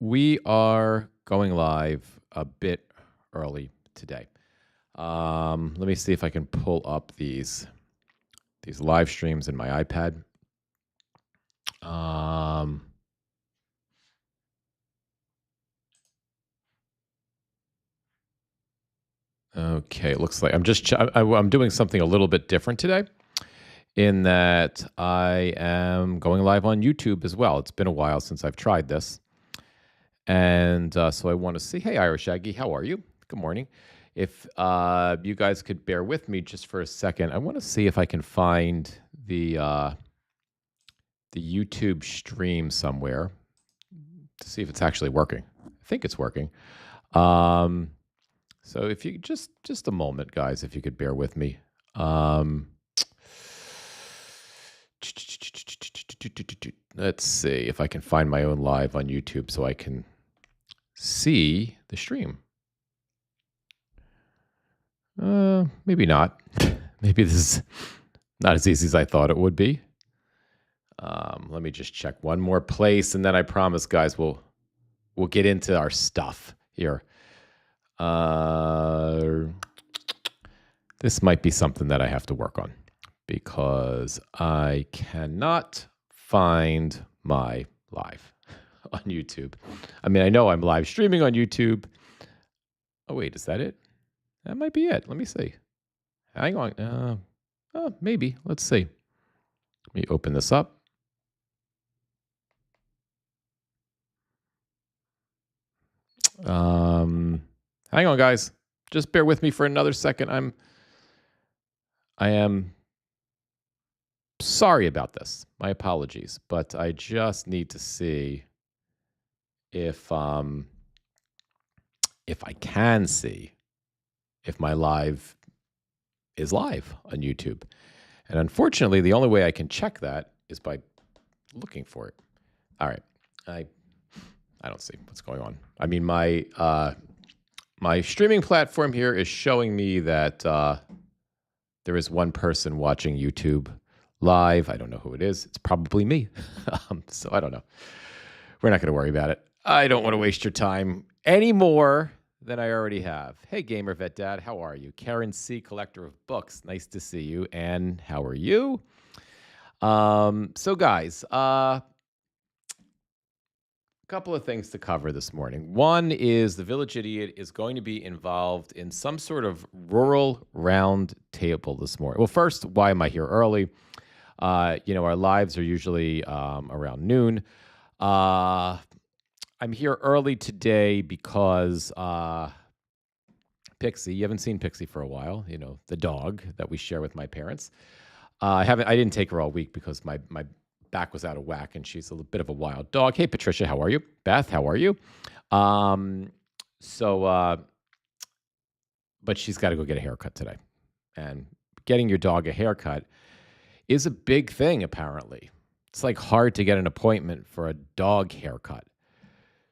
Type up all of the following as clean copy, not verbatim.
We are going live a bit early today. Let me see if I can pull up these live streams in my iPad. Okay, it looks like I'm doing something a little bit different today, in that I am going live on YouTube as well. It's been a while since I've tried this. And so I want to see, hey, Irish Aggie, how are you? Good morning. If you guys could bear with me just for a second, I want to see if I can find the YouTube stream somewhere to see if it's actually working. I think it's working. So if you just a moment, guys, if you could bear with me. Let's see if I can find my own live on YouTube so I can see the stream. Maybe not. Maybe this is not as easy as I thought it would be. Let me just check one more place, and then I promise, guys, we'll get into our stuff here. This might be something that I have to work on, because I cannot find my live on YouTube. I mean, I know I'm live streaming on YouTube. Oh, wait, is that it? That might be it. Let me see. Hang on. Maybe. Let's see. Let me open this up. Hang on, guys. Just bear with me for another second. I am sorry about this. My apologies, but I just need to see if I can see if my live is live on YouTube. And unfortunately, the only way I can check that is by looking for it. All right. I don't see what's going on. I mean, my streaming platform here is showing me that there is one person watching YouTube live. I don't know who it is. It's probably me. So I don't know. We're not going to worry about it. I don't want to waste your time any more than I already have. Hey, Gamer Vet Dad, how are you? Karen C., collector of books. Nice to see you. And how are you? So, guys, couple of things to cover this morning. One is the Village Idiot is going to be involved in some sort of rural round table this morning. Well, first, why am I here early? Our lives are usually around noon. I'm here early today because Pixie, you haven't seen Pixie for a while, the dog that we share with my parents. I didn't take her all week because my back was out of whack, and she's a little bit of a wild dog. Hey, Patricia, how are you? Beth, how are you? But she's got to go get a haircut today. And getting your dog a haircut is a big thing, apparently. It's like hard to get an appointment for a dog haircut.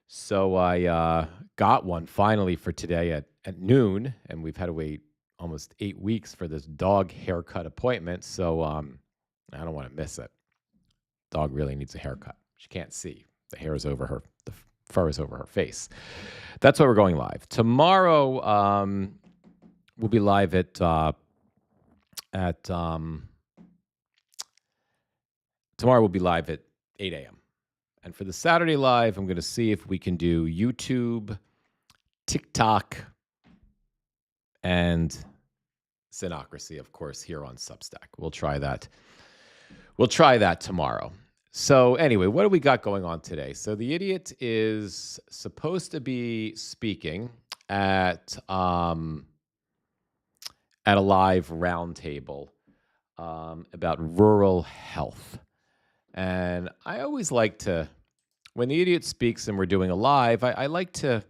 So I got one finally for today at noon, and we've had to wait almost 8 weeks for this dog haircut appointment. So I don't want to miss it. Dog really needs a haircut. She can't see. The hair is over her. The fur is over her face. That's why we're going live. Tomorrow, we'll be live tomorrow we'll be live at 8 a.m. And for the Saturday live, I'm going to see if we can do YouTube, TikTok, and Xenocracy, of course, here on Substack. We'll try that. We'll try that tomorrow. So anyway, what do we got going on today? So the idiot is supposed to be speaking at a live roundtable about rural health. And I always like to, when the idiot speaks and we're doing a live, I like to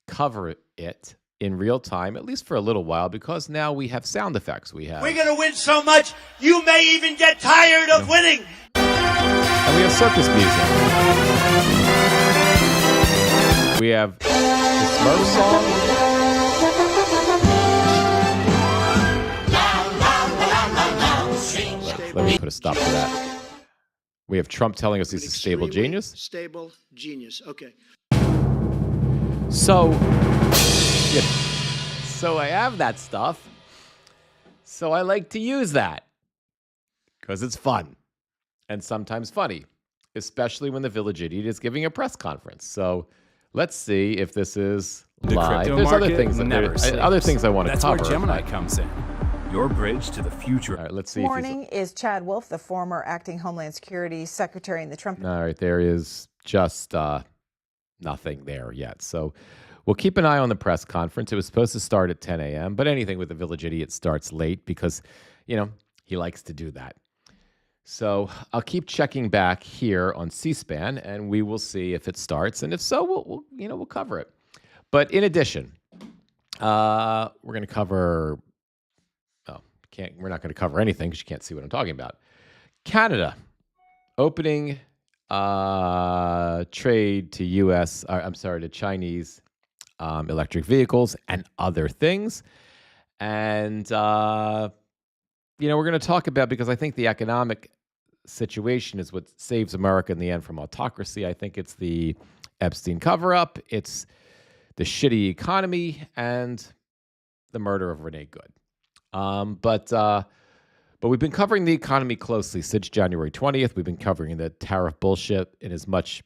cover it in real time, at least for a little while, because now we have sound effects. We're going to win so much, you may even get tired of winning. And we have circus music. We have the Smurf song. Let me put a stop to that. We have Trump telling us he's a stable genius. Stable genius. Okay. So, yeah, so I have that stuff. So I like to use that because it's fun and sometimes funny, especially when the village idiot is giving a press conference. So let's see if this is The live. crypto There's other market things, never sleeps. other things I want to That's cover. where Gemini comes in. Your bridge to the future. All right, let's see. Morning is Chad Wolf, the former acting Homeland Security Secretary in the Trump. All right, there is just nothing there yet. So we'll keep an eye on the press conference. It was supposed to start at 10 a.m., but anything with the village idiot starts late because, he likes to do that. So I'll keep checking back here on C-SPAN, and we will see if it starts, and if so, we'll cover it. But in addition, we're going to cover. We're not going to cover anything because you can't see what I'm talking about. Canada opening trade to to Chinese electric vehicles and other things. And, we're going to talk about, because I think the economic situation is what saves America in the end from autocracy. I think it's the Epstein cover-up, it's the shitty economy, and the murder of Renee Good. But we've been covering the economy closely since January 20th. We've been covering the tariff bullshit in as much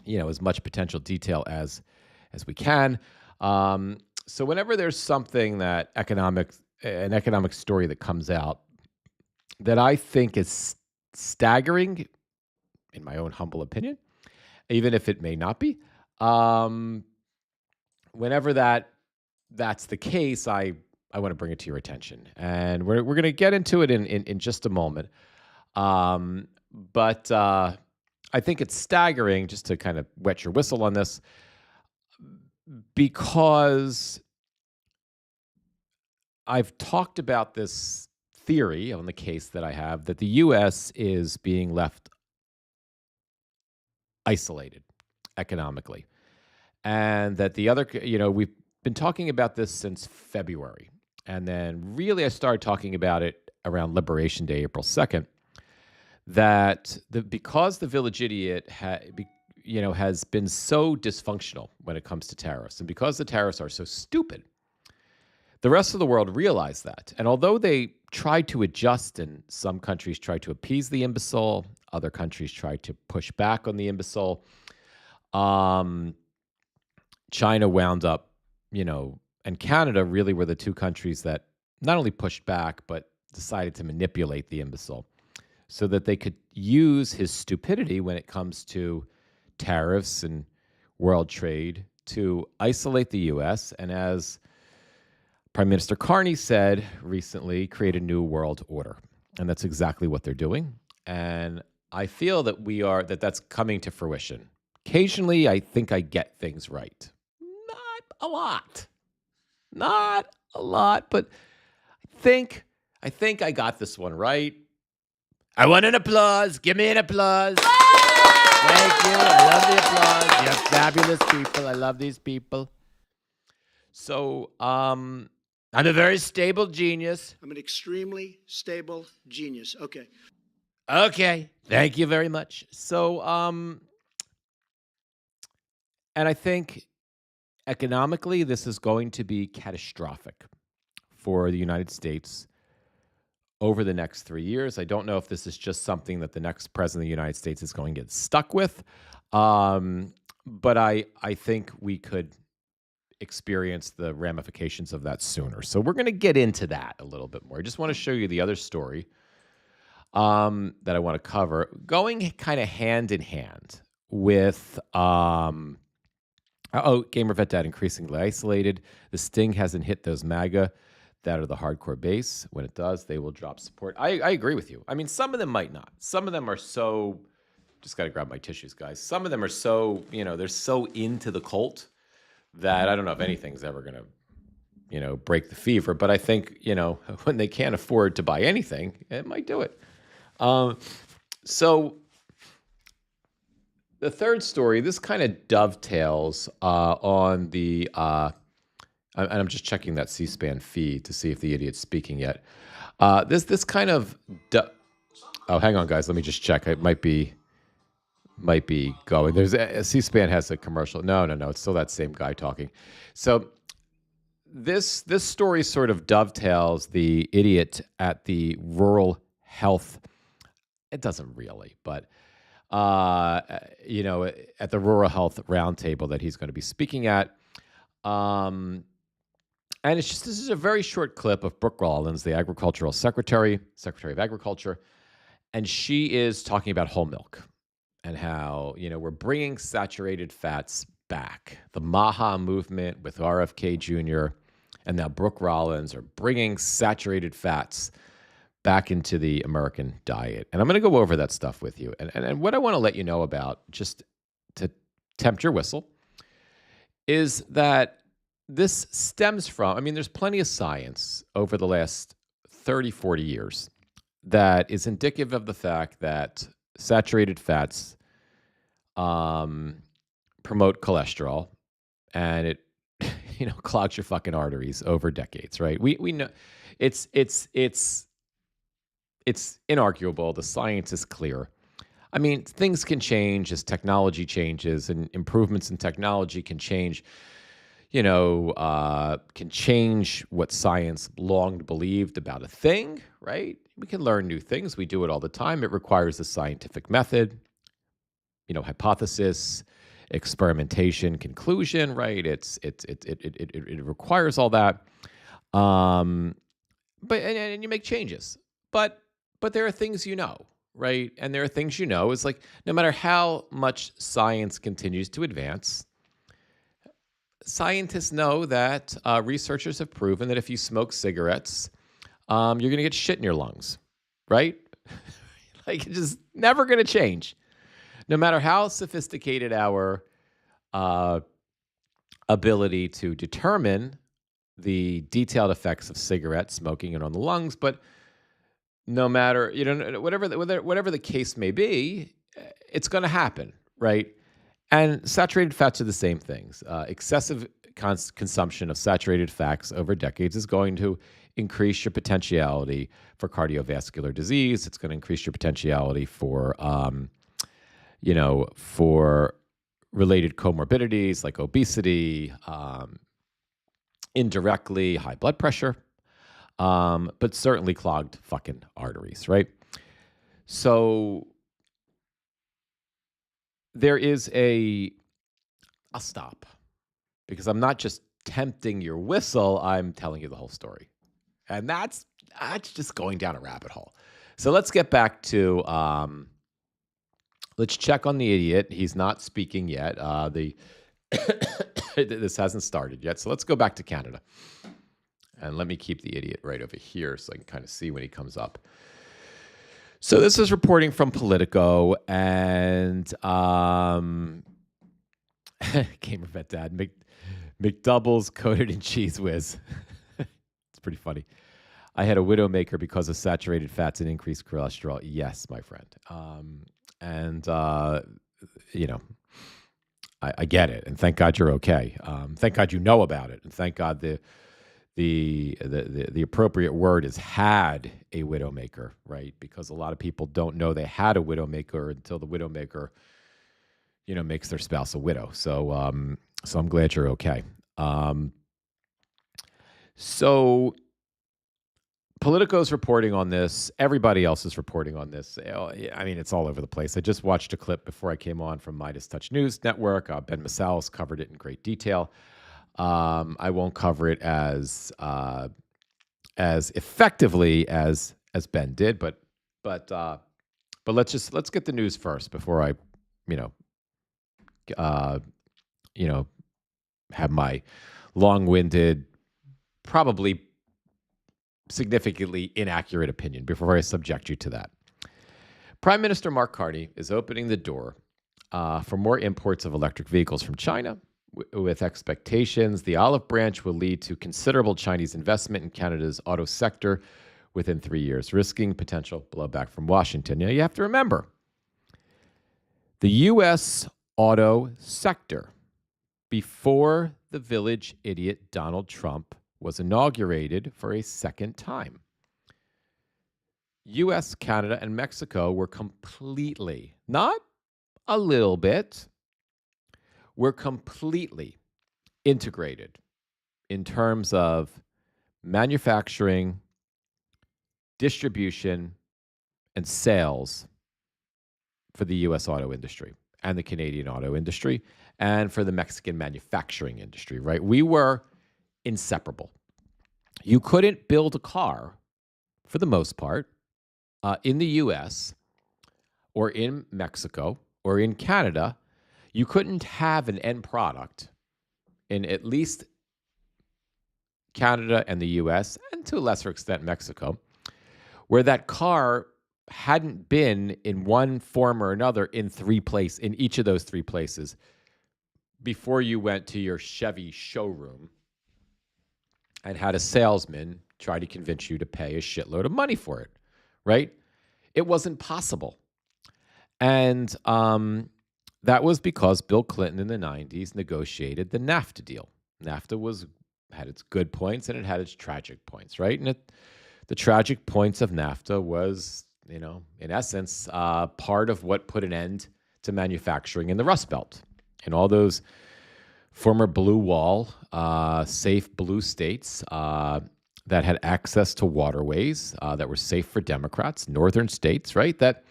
potential detail as we can. So whenever there's something an economic story that comes out that I think is staggering, in my own humble opinion, even if it may not be, whenever that's the case, I want to bring it to your attention, and we're going to get into it in just a moment. But I think it's staggering, just to kind of wet your whistle on this, because I've talked about this theory on the case that I have, that the U.S. is being left isolated economically, and that the other, we've been talking about this since February. And then really I started talking about it around Liberation Day, April 2nd, that because the village idiot has been so dysfunctional when it comes to tariffs, and because the tariffs are so stupid, the rest of the world realized that. And although they tried to adjust, and some countries tried to appease the imbecile, other countries tried to push back on the imbecile, China wound up, and Canada really were the two countries that not only pushed back, but decided to manipulate the imbecile so that they could use his stupidity when it comes to tariffs and world trade to isolate the U.S. and, as Prime Minister Carney said recently, create a new world order. And that's exactly what they're doing. And I feel that that's coming to fruition. Occasionally, I think I get things right. Not a lot, but I think I got this one right. I want an applause. Give me an applause. Thank you. I love the applause. You're fabulous people. I love these people. So, I'm a very stable genius. I'm an extremely stable genius. Okay. Thank you very much. So, and I think economically, this is going to be catastrophic for the United States over the next 3 years. I don't know if this is just something that the next president of the United States is going to get stuck with, but I think we could experience the ramifications of that sooner. So we're going to get into that a little bit more. I just want to show you the other story that I want to cover, going kind of hand in hand with Gamer Vet Dad increasingly isolated. The sting hasn't hit those MAGA that are the hardcore base. When it does, they will drop support. I agree with you. I mean, some of them might not. Some of them are so, just got to grab my tissues, guys. Some of them are so, they're so into the cult that I don't know if anything's ever going to, break the fever. But I think, when they can't afford to buy anything, it might do it. So the third story, this kind of dovetails on the, and I'm just checking that C-SPAN feed to see if the idiot's speaking yet. This kind of, oh, hang on, guys. Let me just check. It might be might be going. There's C-SPAN has a commercial. No, it's still that same guy talking. So this story sort of dovetails the idiot at the rural health. It doesn't really, but at the rural health roundtable that he's going to be speaking at. And this is a very short clip of Brooke Rollins, the agricultural secretary of agriculture, and she is talking about whole milk and how, we're bringing saturated fats back. The Maha movement with RFK Jr. and now Brooke Rollins are bringing saturated fats back into the American diet. And I'm going to go over that stuff with you. And what I want to let you know about, just to tempt your whistle, is that this stems from, there's plenty of science over the last 30, 40 years that is indicative of the fact that saturated fats promote cholesterol, and it clogs your fucking arteries over decades, right? We know it's inarguable. The science is clear. Things can change as technology changes, and improvements in technology can change, can change what science long believed about a thing, right? We can learn new things. We do it all the time. It requires a scientific method, hypothesis, experimentation, conclusion, right? It requires all that. But you make changes. But there are things right? And there are things is like, no matter how much science continues to advance, scientists know that researchers have proven that if you smoke cigarettes, you're going to get shit in your lungs, right? Like, it's just never going to change. No matter how sophisticated our ability to determine the detailed effects of cigarette smoking and on the lungs, but no matter, whatever the case may be, it's going to happen, right? And saturated fats are the same things. Excessive consumption of saturated fats over decades is going to increase your potentiality for cardiovascular disease. It's going to increase your potentiality for, for related comorbidities like obesity, indirectly high blood pressure, but certainly clogged fucking arteries, right? So there is I'll stop, because I'm not just tempting your whistle, I'm telling you the whole story. And that's just going down a rabbit hole. So let's get back to, let's check on the idiot. He's not speaking yet. This hasn't started yet. So let's go back to Canada. And let me keep the idiot right over here so I can kind of see when he comes up. So this is reporting from Politico, and Gamer Vet Dad, McDoubles coated in cheese whiz. It's pretty funny. I had a widowmaker because of saturated fats and increased cholesterol. Yes, my friend. I get it, and thank God you're okay. Thank God you know about it, and thank God the appropriate word is had a widowmaker, right? Because a lot of people don't know they had a widowmaker until the widowmaker, makes their spouse a widow. So I'm glad you're okay. So Politico's reporting on this. Everybody else is reporting on this. It's all over the place. I just watched a clip before I came on from Midas Touch News Network. Ben Masalis covered it in great detail. I won't cover it as effectively as Ben did, but let's get the news first before I, have my long-winded, probably significantly inaccurate opinion before I subject you to that. Prime Minister Mark Carney is opening the door for more imports of electric vehicles from China, with expectations the olive branch will lead to considerable Chinese investment in Canada's auto sector within 3 years, risking potential blowback from Washington. Now, you have to remember, the U.S. auto sector, before the village idiot Donald Trump was inaugurated for a second time, U.S., Canada, and Mexico were completely, not a little bit. We're completely integrated in terms of manufacturing, distribution, and sales for the U.S. auto industry and the Canadian auto industry and for the Mexican manufacturing industry, right? We were inseparable. You couldn't build a car, for the most part, in the U.S. or in Mexico or in Canada. You couldn't have an end product in at least Canada and the U.S., and to a lesser extent Mexico, where that car hadn't been in one form or another in each of those 3 places before you went to your Chevy showroom and had a salesman try to convince you to pay a shitload of money for it, right? It wasn't possible. And that was because Bill Clinton in the 90s negotiated the NAFTA deal. NAFTA had its good points and it had its tragic points, right? And the tragic points of NAFTA was, in essence, part of what put an end to manufacturing in the Rust Belt. And all those former blue wall, safe blue states that had access to waterways that were safe for Democrats, northern states, right, that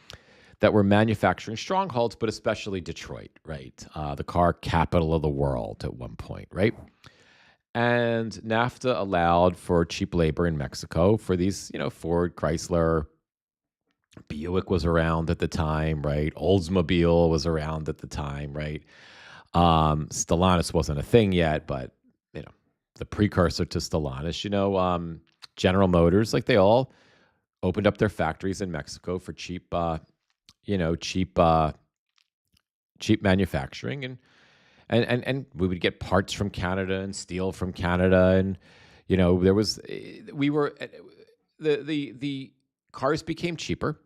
were manufacturing strongholds, but especially Detroit, right, the car capital of the world at one point, right? And NAFTA allowed for cheap labor in Mexico for these, Ford, Chrysler, Buick was around at the time, right? Oldsmobile was around at the time, right? Stellantis wasn't a thing yet, but, the precursor to Stellantis, General Motors, like they all opened up their factories in Mexico for cheap manufacturing. And we would get parts from Canada and steel from Canada. And, the cars became cheaper.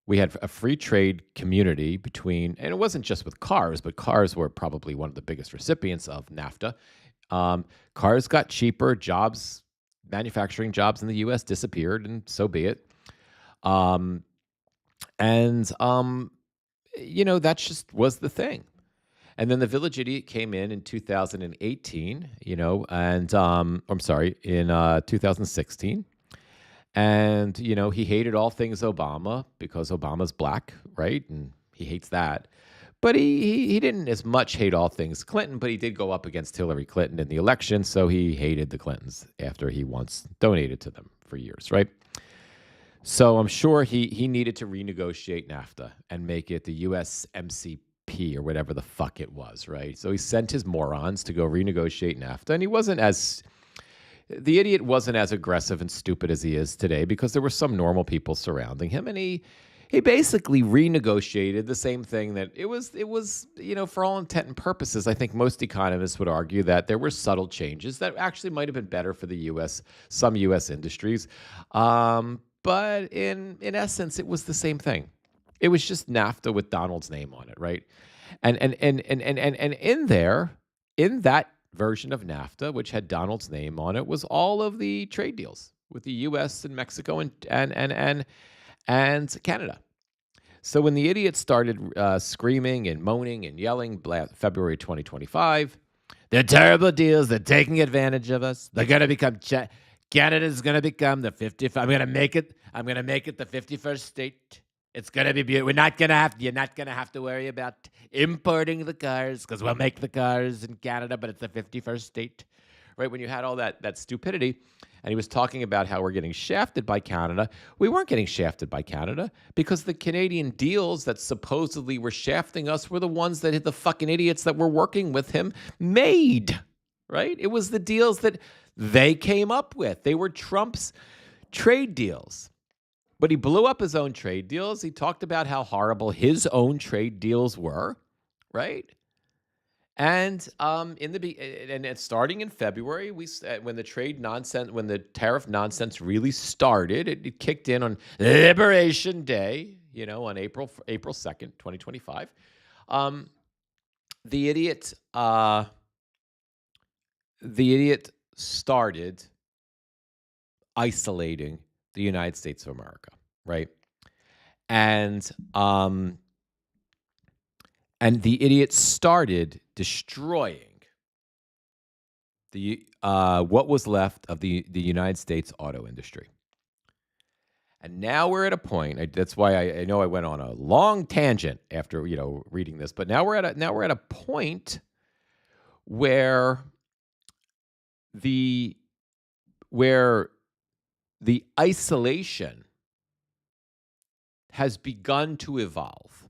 We had a free trade community and it wasn't just with cars, but cars were probably one of the biggest recipients of NAFTA. Cars got cheaper, manufacturing jobs in the U.S. disappeared, and so be it. That just was the thing. And then the Village Idiot came in 2018, and I'm sorry, in 2016. And, he hated all things Obama because Obama's black, right? And he hates that. But he didn't as much hate all things Clinton, but he did go up against Hillary Clinton in the election, so he hated the Clintons after he once donated to them for years, right? So I'm sure he needed to renegotiate NAFTA and make it the USMCP or whatever the fuck it was, right? So he sent his morons to go renegotiate NAFTA, and the idiot wasn't as aggressive and stupid as he is today because there were some normal people surrounding him, and he basically renegotiated the same thing that it was, for all intent and purposes. I think most economists would argue that there were subtle changes that actually might have been better for the U.S., some U.S. industries. But in essence, it was the same thing. It was just NAFTA with Donald's name on it, right? And in that version of NAFTA, which had Donald's name on it, was all of the trade deals with the U.S. and Mexico and Canada. So when the idiot started screaming and moaning and yelling February 2025, they're terrible deals. They're taking advantage of us. They're going to become Canada's going to become the 50th. I'm going to make it the 51st state. It's going to be beautiful. You're not going to have to worry about importing the cars because we'll make the cars in Canada, but it's the 51st state. Right? When you had all that stupidity, and he was talking about how we're getting shafted by Canada. We weren't getting shafted by Canada because the Canadian deals that supposedly were shafting us were the ones that the fucking idiots that were working with him made, right? It was the deals that they came up with. They were Trump's trade deals. But he blew up his own trade deals. He talked about how horrible his own trade deals were, right? And starting in February, when the tariff nonsense really started, it kicked in on Liberation Day, on April 2nd, 2025. The idiot started isolating the United States of America, right? And And the idiots started destroying the what was left of the United States auto industry. And now we're at a point. That's why I know I went on a long tangent after reading this. But now we're at a point where the isolation has begun to evolve.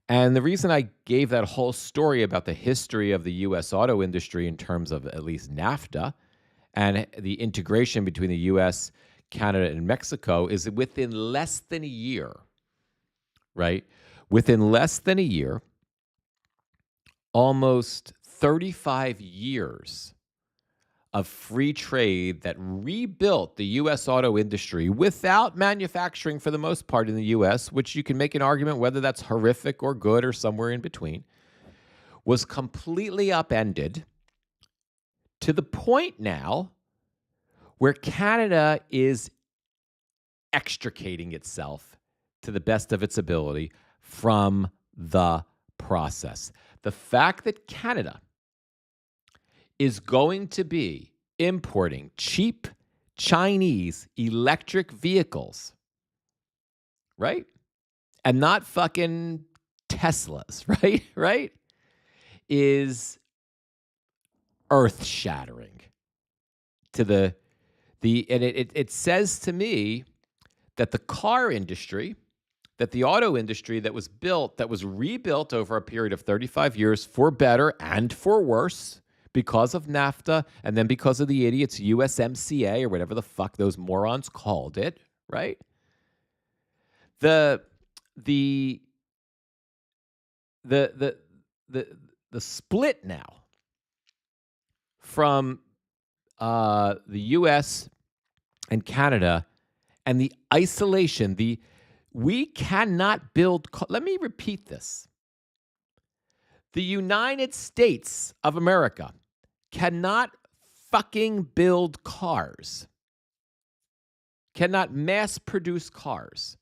And the reason I gave that whole story about the history of the U.S. auto industry in terms of at least NAFTA and the integration between the U.S., Canada, and Mexico is that within less than a year, right? Within less than a year, almost 35 years of free trade that rebuilt the U.S. auto industry without manufacturing for the most part in the U.S., which you can make an argument whether that's horrific or good or somewhere in between, was completely upended to the point now where Canada is extricating itself to the best of its ability from the process. The fact that Canada is going to be importing cheap Chinese electric vehicles, right? And not fucking Teslas, right? Right? Is earth-shattering to and it says to me that the car industry, that the auto industry that was rebuilt over a period of 35 years for better and for worse, because of NAFTA and then because of the idiots USMCA or whatever the fuck those morons called it, right? The split now from the US and Canada and the isolation, we cannot build. Let me repeat this. The United States of America cannot fucking build cars, cannot mass produce cars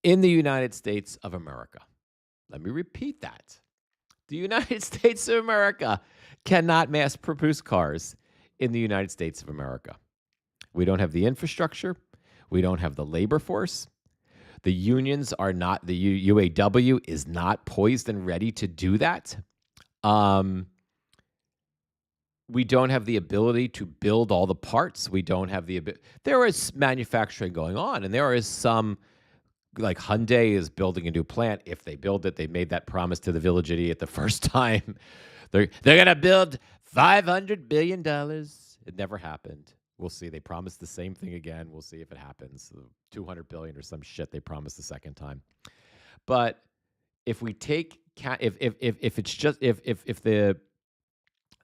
in the United States of America. Let me repeat that. The United States of America cannot mass produce cars in the United States of America. We don't have the infrastructure. We don't have the labor force. The unions are not, the UAW is not poised and ready to do that. We don't have the ability to build all the parts. We don't have the ability. There is manufacturing going on, and there is some, like Hyundai is building a new plant. If they build it, they made that promise to the village idiot the first time. They're going to build $500 billion. It never happened. We'll see. They promised the same thing again. We'll see if it happens. $200 billion or some shit they promised the second time. But if we take if it's just if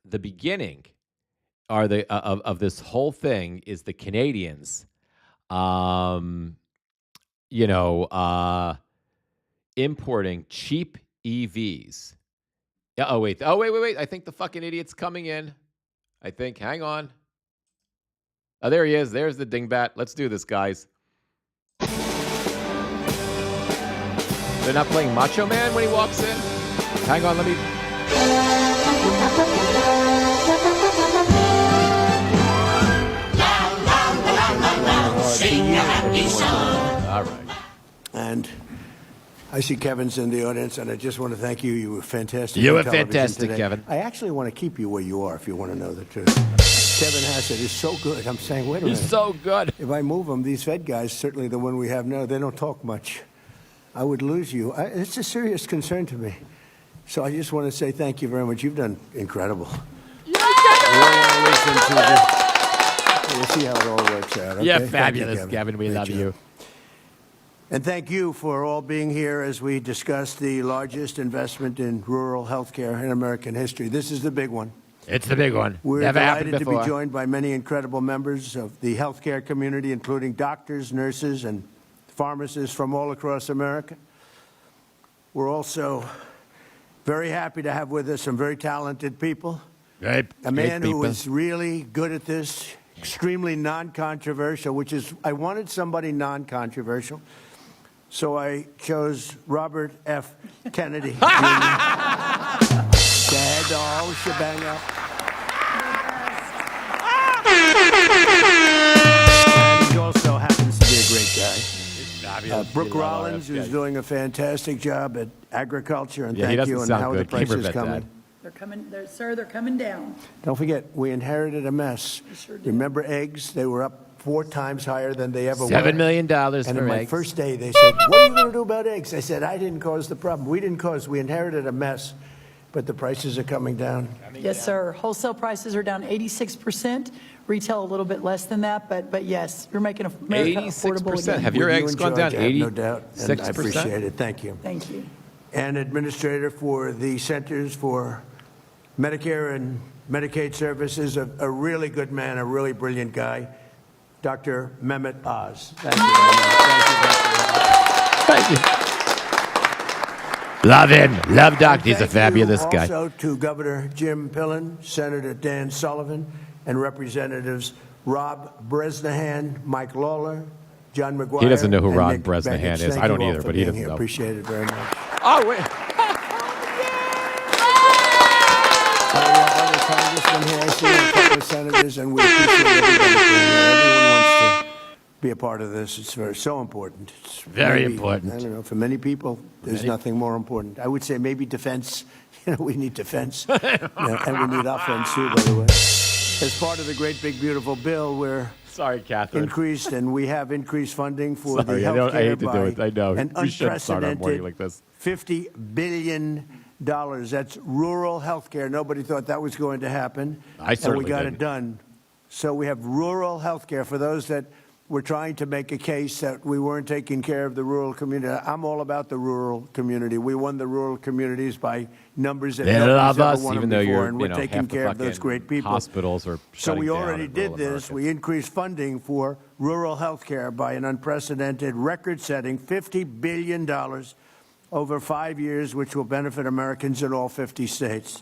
the beginning are of this whole thing is the Canadians, importing cheap EVs. Yeah. Oh wait. I think the fucking idiot's coming in. I think. Hang on. Oh, there he is. There's the dingbat. Let's do this, guys. They're not playing Macho Man when he walks in? Hang on, let me... Sing a happy song. All right. And I see Kevin's in the audience, and I just want to thank you. You were fantastic. You on were television fantastic, today. Kevin. I actually want to keep you where you are, if you want to know the truth. Kevin Hassett is so good. I'm saying, wait a minute. He's so good. If I move them, these Fed guys, certainly the one we have now, they don't talk much. I would lose you. It's a serious concern to me. So I just want to say thank you very much. You've done incredible. You're We'll see how it all works out. Okay? Yeah, Thank you, fabulous, Kevin. We Great love job. you. And thank you for all being here as we discuss the largest investment in rural health care in American history. This is the big one. It's the big one. We're Never happened delighted to before. be joined by many incredible members of the healthcare community, including doctors, nurses, and pharmacists from all across America. We're also very happy to have with us some very talented people. A man who is really good at this, extremely non-controversial, which is, I wanted somebody non-controversial. So I chose Robert F. Kennedy Jr. to head the whole shebang up. And he also happens to be a great guy. Brooke Rollins, who's doing a fantastic job at agriculture, and thank you, and how the price is coming. They're coming, they're coming down. Don't forget, we inherited a mess. Sure did. Remember eggs? They were up 4 times higher than they ever were. $7 million And for in my eggs. first day, they said, what are you going to do about eggs? I said, I didn't cause the problem. We didn't cause, we inherited a mess, but the prices are coming down. Yes, sir. Wholesale prices are down 86%. Retail a little bit less than that, but yes, you're making America affordable 86%. again. Have your With eggs and gone down George, I have no doubt, and I 86%? appreciate it. Thank you. Thank you. And administrator for the Centers for Medicare and Medicaid Services, a really good man, a really brilliant guy, Dr. Mehmet Oz. Thank you very much. Thank you, Dr. Thank you. Love him. Love Doc. He's a Thank fabulous you guy. Also to Governor Jim Pillen, Senator Dan Sullivan, and Representatives Rob Bresnahan, Mike Lawler, John McGuire. He doesn't know who and Ron Nick Bresnahan Begich. is. Thank I don't you all either, for but he being doesn't here. know. Appreciate it very much. Oh, wait. We have other congressmen here. I see a couple of senators, and we appreciate everybody being here. Everyone wants to be a part of this. It's so important. It's Very maybe, important. I don't know. For many people, there's nothing more important. I would say maybe defense. We need defense, and we need offense too. By the way, as part of the great big beautiful bill, we're Sorry, Catherine. we have increased funding for Sorry, the I health care hate to do by it. I know. an We shouldn't start our morning unprecedented like this. $50 billion. That's rural health care. Nobody thought that was going to happen. I certainly And we got didn't. it done. So we have rural health care. For those that were trying to make a case that we weren't taking care of the rural community, I'm all about the rural community. We won the rural communities by numbers that They nobody's love ever us, won even them though before, you're, and we're taking half the care of those fucking great people. hospitals are So shutting we down already in did rural this. America. We increased funding for rural health care by an unprecedented, record-setting $50 billion over 5 years, which will benefit Americans in all 50 states.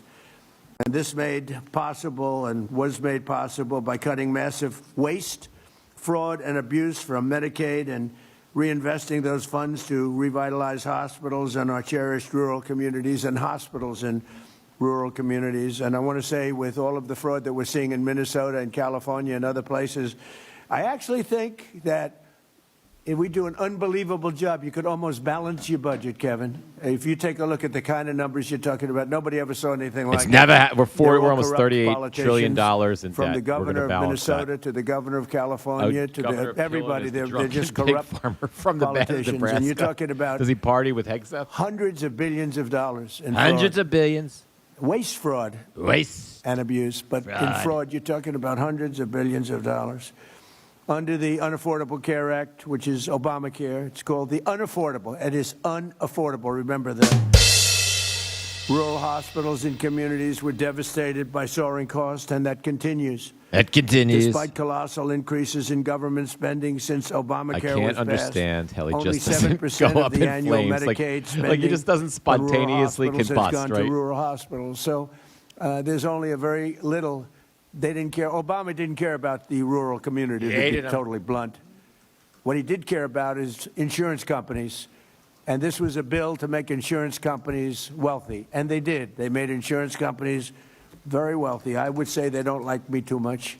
And this made possible and was made possible by cutting massive waste, fraud, and abuse from Medicaid and reinvesting those funds to revitalize hospitals and our cherished rural communities and hospitals in rural communities. And I want to say, with all of the fraud that we're seeing in Minnesota and California and other places, I actually think that if we do an unbelievable job, you could almost balance your budget, Kevin. If you take a look at the kind of numbers you're talking about, nobody ever saw anything like It's it. never They're we're all almost corrupt $38 trillion politicians, in from debt. the We're governor gonna of balance that. Minnesota to the governor of California to Governor everybody. Pillen is the They're just drunken corrupt pig farmer from the band of politicians. And you're Nebraska. talking about Does he party with Hegseth? hundreds of billions of dollars in Hundreds fraud. of billions. Waste fraud Waste. and abuse. But in Fraud. fraud, you're talking about hundreds of billions of dollars. Under the Unaffordable Care Act, which is Obamacare, it's called the Unaffordable. It is unaffordable. Remember that. Rural hospitals in communities were devastated by soaring costs, and that continues. That continues. Despite colossal increases in government spending since Obamacare I was can't passed, understand how he only just doesn't 7% go of up the in annual flames. Medicaid spending Like he just doesn't on rural spontaneously hospitals has combust, gone right? to rural hospitals. So there's only a very little. They didn't care. Obama didn't care about the rural community, to hated be them. totally blunt. What he did care about is insurance companies. And this was a bill to make insurance companies wealthy. And they did. They made insurance companies very wealthy. I would say they don't like me too much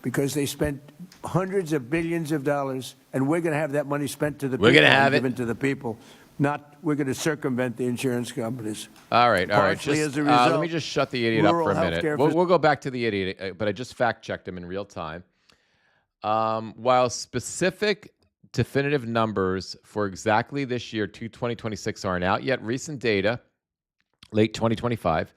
because they spent hundreds of billions of dollars, and we're going to have that money spent to the We're people gonna and have it. given to the people. Not we're going to circumvent the insurance companies. All right. Partially Just, as a let me result, just shut the idiot up rural for a minute. healthcare We'll go back to the idiot, but I just fact-checked him in real time. While specific definitive numbers for exactly this year, 2026, aren't out yet, recent data, late 2025,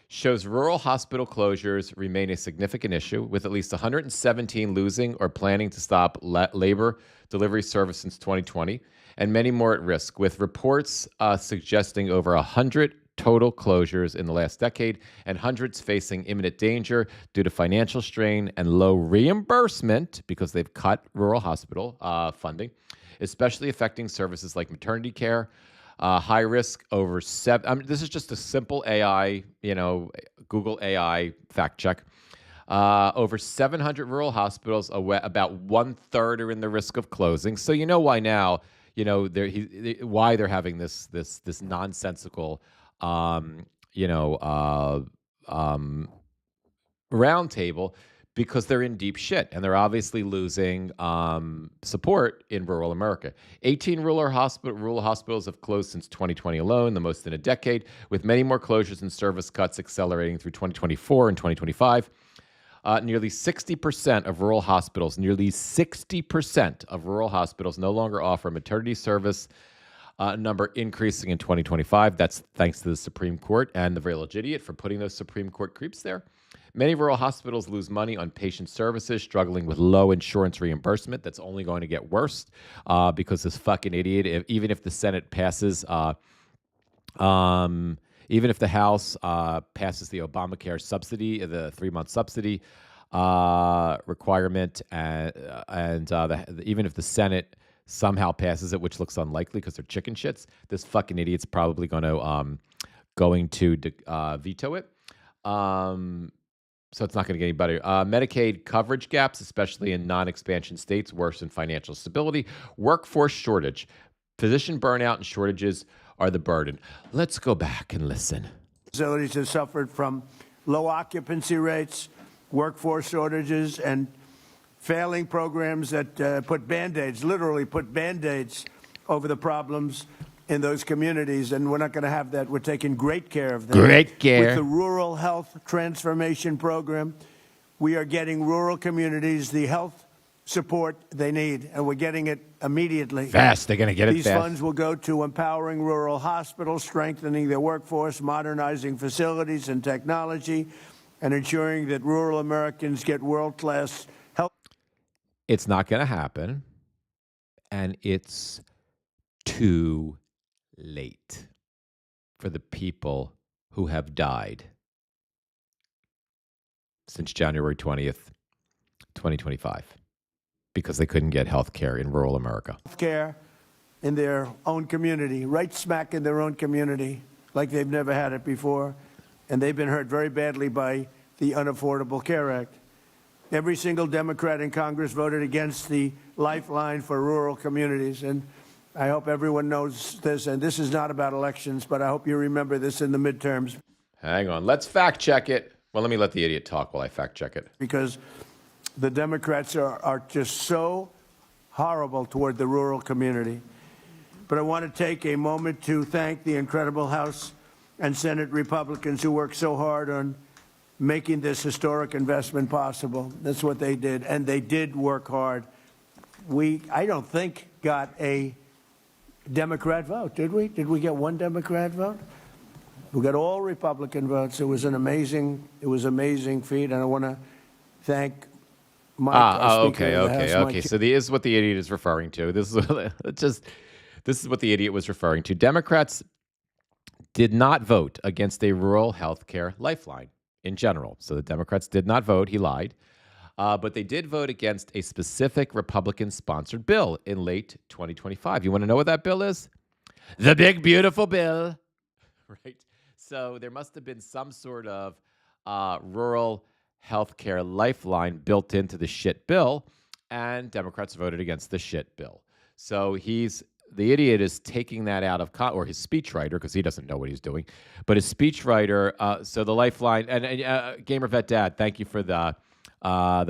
shows rural hospital closures remain a significant issue, with at least 117 losing or planning to stop labor delivery service since 2020, and many more at risk, with reports suggesting over 100 total closures in the last decade and hundreds facing imminent danger due to financial strain and low reimbursement because they've cut rural hospital funding, especially affecting services like maternity care. High risk over seven. This is just a simple AI, Google AI fact check. Over 700 rural hospitals, about 1/3 are in the risk of closing. So you know why now. why they're having this nonsensical, you know, roundtable, because they're in deep shit and they're obviously losing support in rural America. 18 rural hospitals have closed since 2020 alone, the most in a decade, with many more closures and service cuts accelerating through 2024 and 2025. Nearly 60% of rural hospitals, no longer offer maternity service, number increasing in 2025. That's thanks to the Supreme Court and the village idiot for putting those Supreme Court creeps there. Many rural hospitals lose money on patient services, struggling with low insurance reimbursement. That's only going to get worse because this fucking idiot, even if the Senate passes, even if the House passes the Obamacare subsidy, the 3-month subsidy requirement, even if the Senate somehow passes it, which looks unlikely because they're chicken shits, this fucking idiot's probably going to veto it. So it's not going to get any better. Medicaid coverage gaps, especially in non-expansion states, worsen financial stability. Workforce shortage. Physician burnout and shortages are the burden. Let's go back and listen. Facilities have suffered from low occupancy rates, workforce shortages, and failing programs that literally put Band-Aids over the problems in those communities, and we're not going to have that. We're taking great care of them. Great care. With the Rural Health Transformation Program, we are getting rural communities the health support they need, and we're getting it immediately. Fast. They're going to get it fast. These funds will go to empowering rural hospitals, strengthening their workforce, modernizing facilities and technology, and ensuring that rural Americans get world-class health. It's not going to happen, and it's too late for the people who have died since January 20th, 2025, because they couldn't get health care in rural America. Care in their own community, right smack in their own community, like they've never had it before, and they've been hurt very badly by the Unaffordable Care Act. Every single Democrat in Congress voted against the lifeline for rural communities, and I hope everyone knows this, and this is not about elections, but I hope you remember this in the midterms. Hang on. Let's fact check it. Well, let me let the idiot talk while I fact check it. Because the Democrats are just so horrible toward the rural community. But I want to take a moment to thank the incredible House and Senate Republicans who worked so hard on making this historic investment possible. That's what they did, and they did work hard. I don't think, got a Democrat vote, did we? Did we get one Democrat vote? We got all Republican votes. It was an amazing feat, and I want to thank Mike. Okay. So this is what the idiot is referring to. This is what the idiot was referring to. Democrats did not vote against a rural health care lifeline in general. So the Democrats did not vote. He lied. But they did vote against a specific Republican-sponsored bill in late 2025. You want to know what that bill is? The big, beautiful bill. Right? So there must have been some sort of rural health care lifeline built into the shit bill, and Democrats voted against the shit bill. So the idiot is taking that out of or his speechwriter, because he doesn't know what he's doing, but his speechwriter. So the lifeline, and Gamer Vet Dad, thank you for the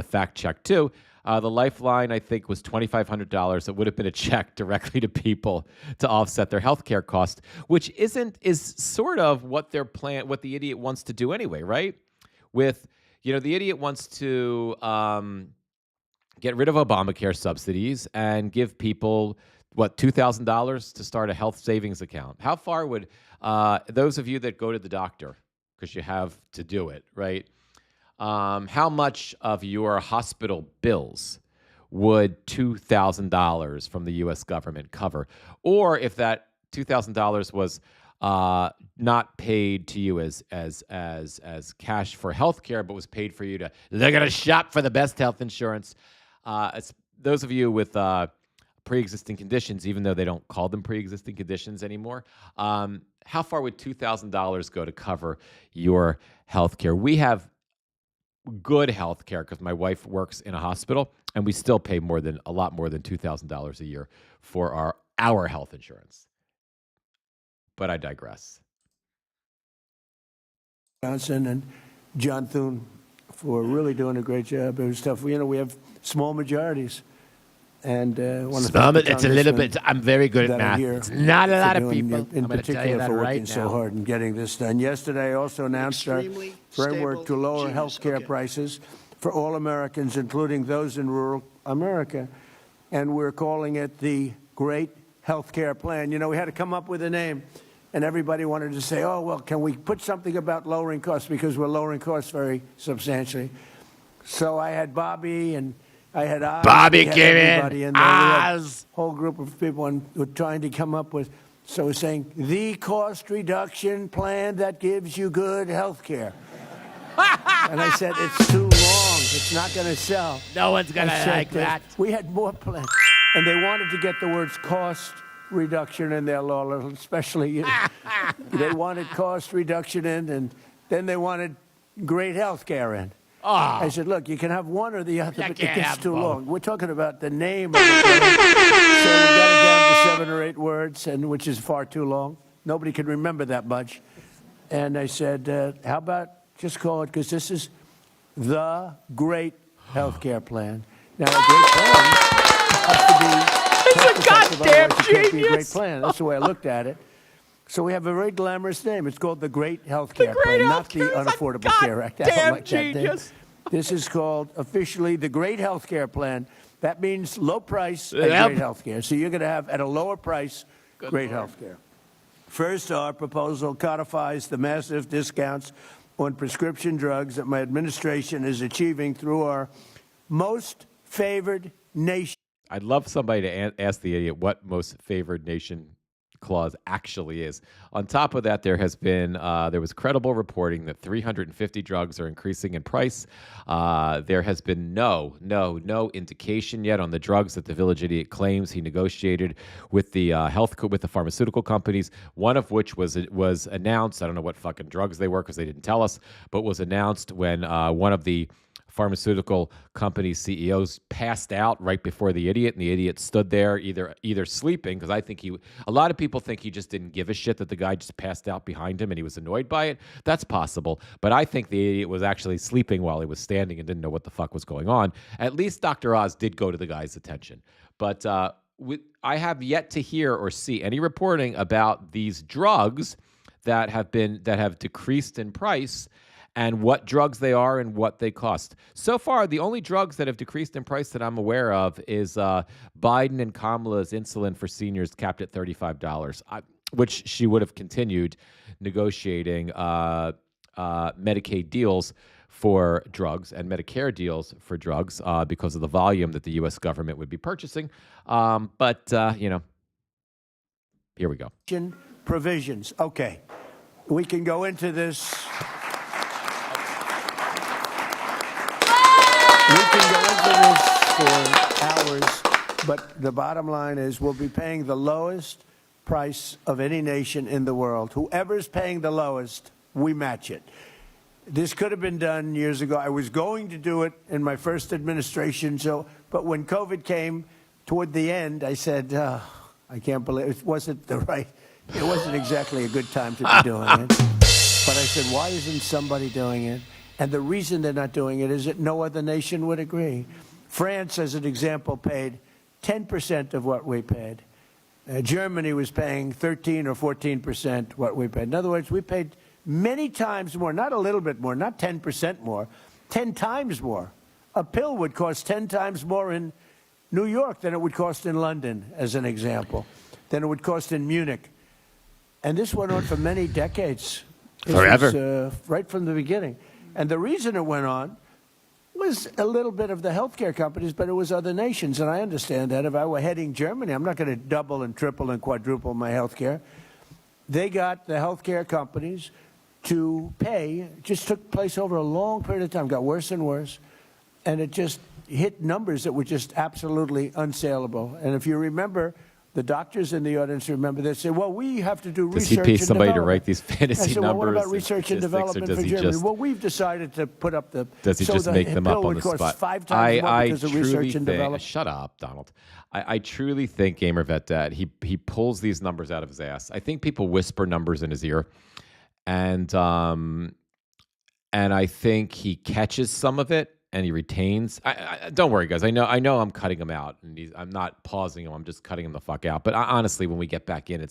fact check too. The lifeline, I think, was $2,500. It would have been a check directly to people to offset their health care cost, which is sort of what their plan, what the idiot wants to do anyway, right? The idiot wants to get rid of Obamacare subsidies and give people $2,000 to start a health savings account. How far would those of you that go to the doctor, because you have to do it, right? How much of your hospital bills would $2,000 from the U.S. government cover? Or if that $2,000 was not paid to you as cash for health care, but was paid for you they're going to shop for the best health insurance. Those of you with pre-existing conditions, even though they don't call them pre-existing conditions anymore, how far would $2,000 go to cover your health care? We have good health care because my wife works in a hospital, and we still pay a lot more than $2,000 a year for our our health insurance. But I digress. Johnson and John Thune for really doing a great job. It was tough. We have small majorities. And it's a little bit. I'm very good at math. It's not a lot of people. In I'm going to tell you particular that for right working so now. hard and getting this done. Yesterday, I also announced our Extremely framework to stable lower genius. health care Okay. prices for all Americans, including those in rural America. And we're calling it the Great Health Care Plan. You know, we had to come up with a name. And everybody wanted to say, oh, well, can we put something about lowering costs? Because we're lowering costs very substantially. So I had Bobby and I had Oz. Bobby we had came in. everybody in there. We had Oz. a whole group of people and were trying to come up with, so we're saying, the cost reduction plan that gives you good health care. And I said, it's too long. It's not going to sell. No one's going I to said, like that. We had more plans. And they wanted to get the words cost reduction in there, Lola, especially. They wanted cost reduction in, and then they wanted great health care in. Oh, I said, look, you can have one or the other, You but it can't gets have too both. long. We're talking about the name of the plan. So we got it down to 7 or 8 words, and which is far too long. Nobody could remember that much. And I said, how about just call it, because this is the Great Health Care Plan. Now, a great plan has to be cost-effective, goddamn otherwise it can't be a great genius. plan. That's the way I looked at it. So we have a very glamorous name. It's called the Great Health Care Great Plan, Health not the Care is a Unaffordable Care Act. I don't goddamn like that name. genius. This is called officially the Great Health Care Plan. That means low price and Yep. great health care. So you're going to have, at a lower price, great health care. First, our proposal codifies the massive discounts on prescription drugs that my administration is achieving through our most favored nation. I'd love somebody to ask the idiot what most favored nation clause actually is. On top of that, there has been there was credible reporting that 350 drugs are increasing in price. There has been no indication yet on the drugs that the village idiot claims he negotiated with the with the pharmaceutical companies. One of which was announced. I don't know what fucking drugs they were because they didn't tell us, but was announced when one of the pharmaceutical company CEOs passed out right before the idiot, and the idiot stood there either sleeping, because I think a lot of people think he just didn't give a shit that the guy just passed out behind him and he was annoyed by it. That's possible, but I think the idiot was actually sleeping while he was standing and didn't know what the fuck was going on. At least Dr. Oz did go to the guy's attention, but I have yet to hear or see any reporting about these drugs that have decreased in price, and what drugs they are and what they cost. So far, the only drugs that have decreased in price that I'm aware of is Biden and Kamala's insulin for seniors capped at $35, which she would have continued negotiating Medicaid deals for drugs and Medicare deals for drugs because of the volume that the U.S. government would be purchasing. But here we go. Provisions. Okay. We can go into this. We can go into this for hours, but the bottom line is we'll be paying the lowest price of any nation in the world. Whoever's paying the lowest, we match it. This could have been done years ago. I was going to do it in my first administration, but when COVID came toward the end, I said, I can't believe it wasn't exactly a good time to be doing it. But I said, why isn't somebody doing it? And the reason they're not doing it is that no other nation would agree. France, as an example, paid 10% of what we paid. Germany was paying 13 or 14% what we paid. In other words, we paid many times more, not a little bit more, not 10% more, 10 times more. A pill would cost 10 times more in New York than it would cost in London, as an example, than it would cost in Munich. And this went on for many decades. Forever. Was, right from the beginning. And the reason it went on was a little bit of the healthcare companies, but it was other nations. And I understand that. If I were heading Germany, I'm not going to double and triple and quadruple my healthcare. They got the healthcare companies to pay. It just took place over a long period of time, got worse and worse. And it just hit numbers that were just absolutely unsaleable. And if you remember, the doctors in the audience remember this. Say, well, we have to do Does he research pay and somebody to development. write these fantasy I said, well, what numbers about research and statistics, or development does for he Germany? just- Well, we've decided to put up the. Does he so just the make them bill up on would the cost spot? 5 times more because of truly research and think, development. shut up, Donald. I truly think GamerVet Dad, he pulls these numbers out of his ass. I think people whisper numbers in his ear, and I think he catches some of it and he retains. Don't worry, guys. I know I'm cutting him out, and I'm not pausing him. I'm just cutting him the fuck out. But honestly, when we get back in,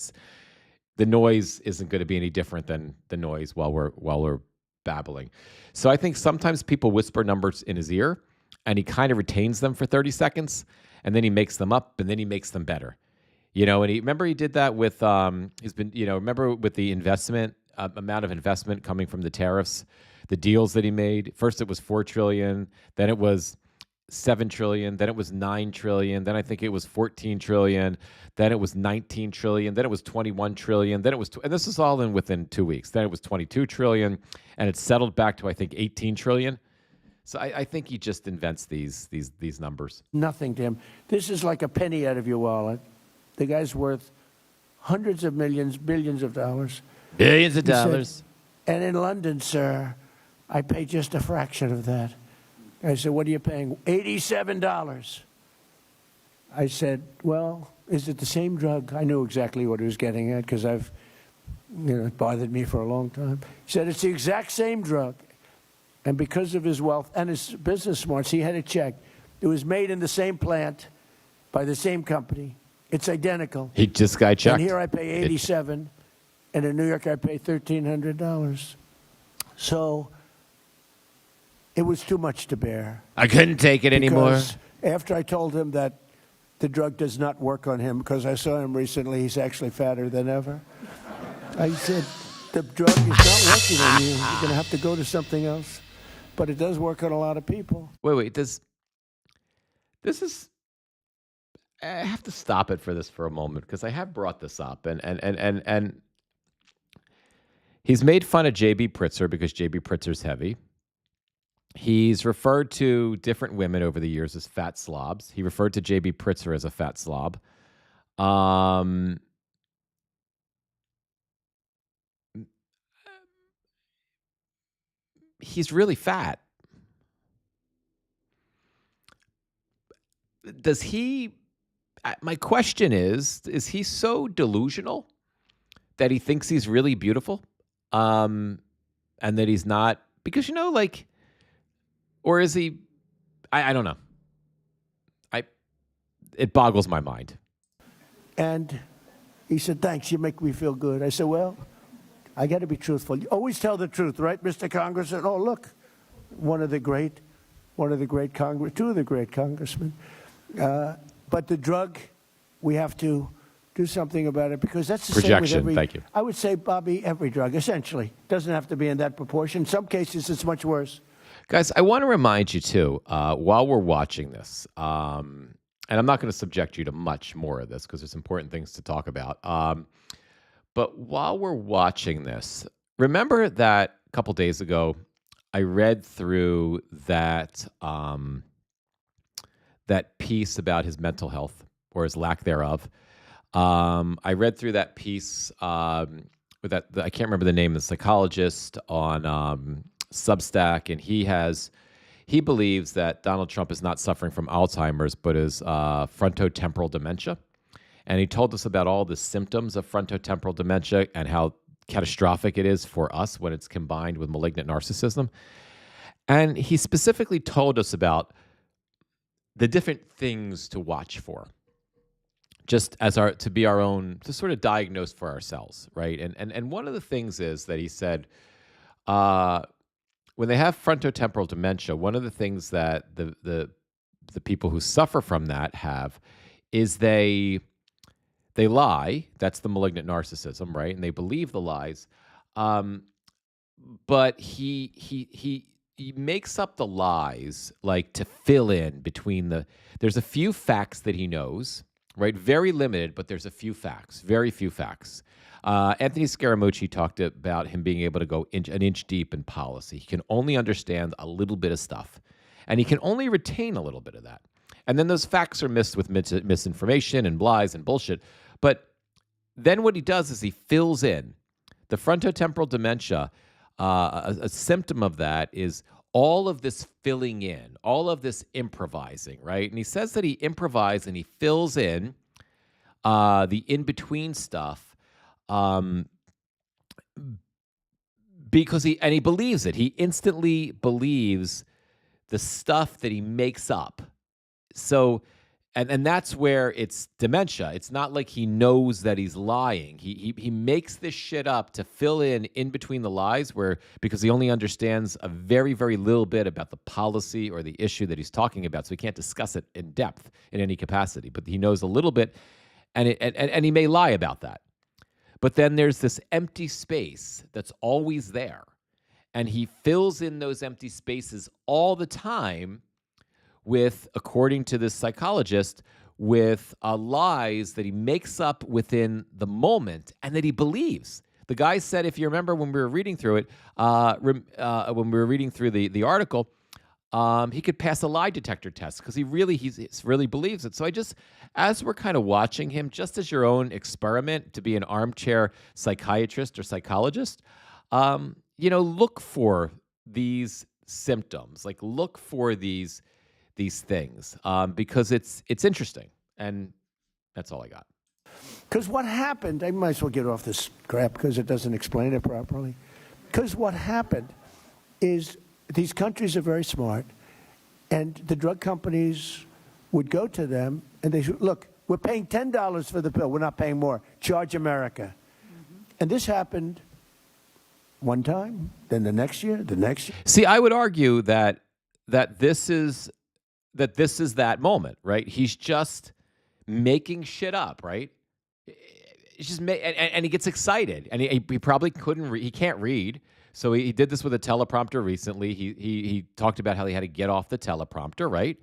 the noise isn't going to be any different than the noise while we're babbling. So I think sometimes people whisper numbers in his ear, and he kind of retains them for 30 seconds, and then he makes them up, and then he makes them better. And he did that with remember with the investment amount of investment coming from the tariffs, the deals that he made. First it was $4 trillion, then it was $7 trillion, then it was $9 trillion, then I think it was $14 trillion, then it was $19 trillion, then it was $21 trillion, then it was and this is all within 2 weeks. Then it was $22 trillion, and it settled back to I think $18 trillion. So I think he just invents these numbers. Nothing to him. This is like a penny out of your wallet. The guy's worth hundreds of millions, billions of dollars. Billions of He said, dollars. and in London, sir, I pay just a fraction of that. I said, what are you paying? $87. I said, well, is it the same drug? I knew exactly what he was getting at because it bothered me for a long time. He said, it's the exact same drug. And because of his wealth and his business smarts, he had it checked. It was made in the same plant by the same company. It's identical. He just got checked. And here I pay $87, and in New York I pay $1,300. So it was too much to bear. I couldn't take it anymore. Because after I told him that the drug does not work on him, because I saw him recently, he's actually fatter than ever. I said, the drug is not working on you. You're going to have to go to something else. But it does work on a lot of people. Wait, this is, I have to stop it for a moment because I have brought this up and he's made fun of J.B. Pritzker because J.B. Pritzker's heavy. He's referred to different women over the years as fat slobs. He referred to J.B. Pritzker as a fat slob. He's really fat. Does he? My question is he so delusional that he thinks he's really beautiful, and that he's not? Because or is he? I don't know. It boggles my mind. And he said, thanks, you make me feel good. I said, well, I got to be truthful. You always tell the truth, right, Mr. Congressman? Oh, look, two of the great congressmen. But the drug, we have to do something about it because that's the Projection, same with every. thank you. I would say, Bobby, every drug, essentially. Doesn't have to be in that proportion. In some cases, it's much worse. Guys, I want to remind you, too, while we're watching this, and I'm not going to subject you to much more of this because there's important things to talk about. But while we're watching this, remember that a couple days ago, I read through that that piece about his mental health or his lack thereof. I read through that piece with that. I can't remember the name of the psychologist on Substack, and he believes that Donald Trump is not suffering from Alzheimer's, but is frontotemporal dementia. And he told us about all the symptoms of frontotemporal dementia and how catastrophic it is for us when it's combined with malignant narcissism. And he specifically told us about the different things to watch for, just as to sort of diagnose for ourselves, right? And one of the things is that he said, when they have frontotemporal dementia, one of the things that the people who suffer from that have is they lie. That's the malignant narcissism, right? And they believe the lies. But he makes up the lies like to fill in between there's a few facts that he knows, right? Very limited, but there's a few facts, very few facts. Anthony Scaramucci talked about him being able to go an inch deep in policy. He can only understand a little bit of stuff, and he can only retain a little bit of that. And then those facts are mixed with misinformation and lies and bullshit. But then what he does is he fills in the frontotemporal dementia. A symptom of that is all of this filling in, all of this improvising, right? And he says that he improvises and he fills in the in-between stuff because he believes it. He instantly believes the stuff that he makes up. So, and that's where it's dementia. It's not like he knows that he's lying. He makes this shit up to fill in between the lies, because he only understands a very, very little bit about the policy or the issue that he's talking about, so he can't discuss it in depth in any capacity. But he knows a little bit, and he may lie about that. But then there's this empty space that's always there, and he fills in those empty spaces all the time with, according to this psychologist, with lies that he makes up within the moment and that he believes. The guy said, if you remember when we were reading through it, when we were reading through the article, he could pass a lie detector test because he really believes it. So as we're kind of watching him, just as your own experiment to be an armchair psychiatrist or psychologist, look for these symptoms, like look for these things, because it's interesting, and that's all I got. Because what happened, I might as well get off this crap because it doesn't explain it properly. Because what happened is these countries are very smart, and the drug companies would go to them and they said, look, we're paying $10 for the pill. We're not paying more. Charge America. And this happened one time, then the next year. See, I would argue that this is that moment, right? He's just making shit up, right? He's just and he gets excited, and he probably he can't read, so he did this with a teleprompter recently. He talked about how he had to get off the teleprompter, right?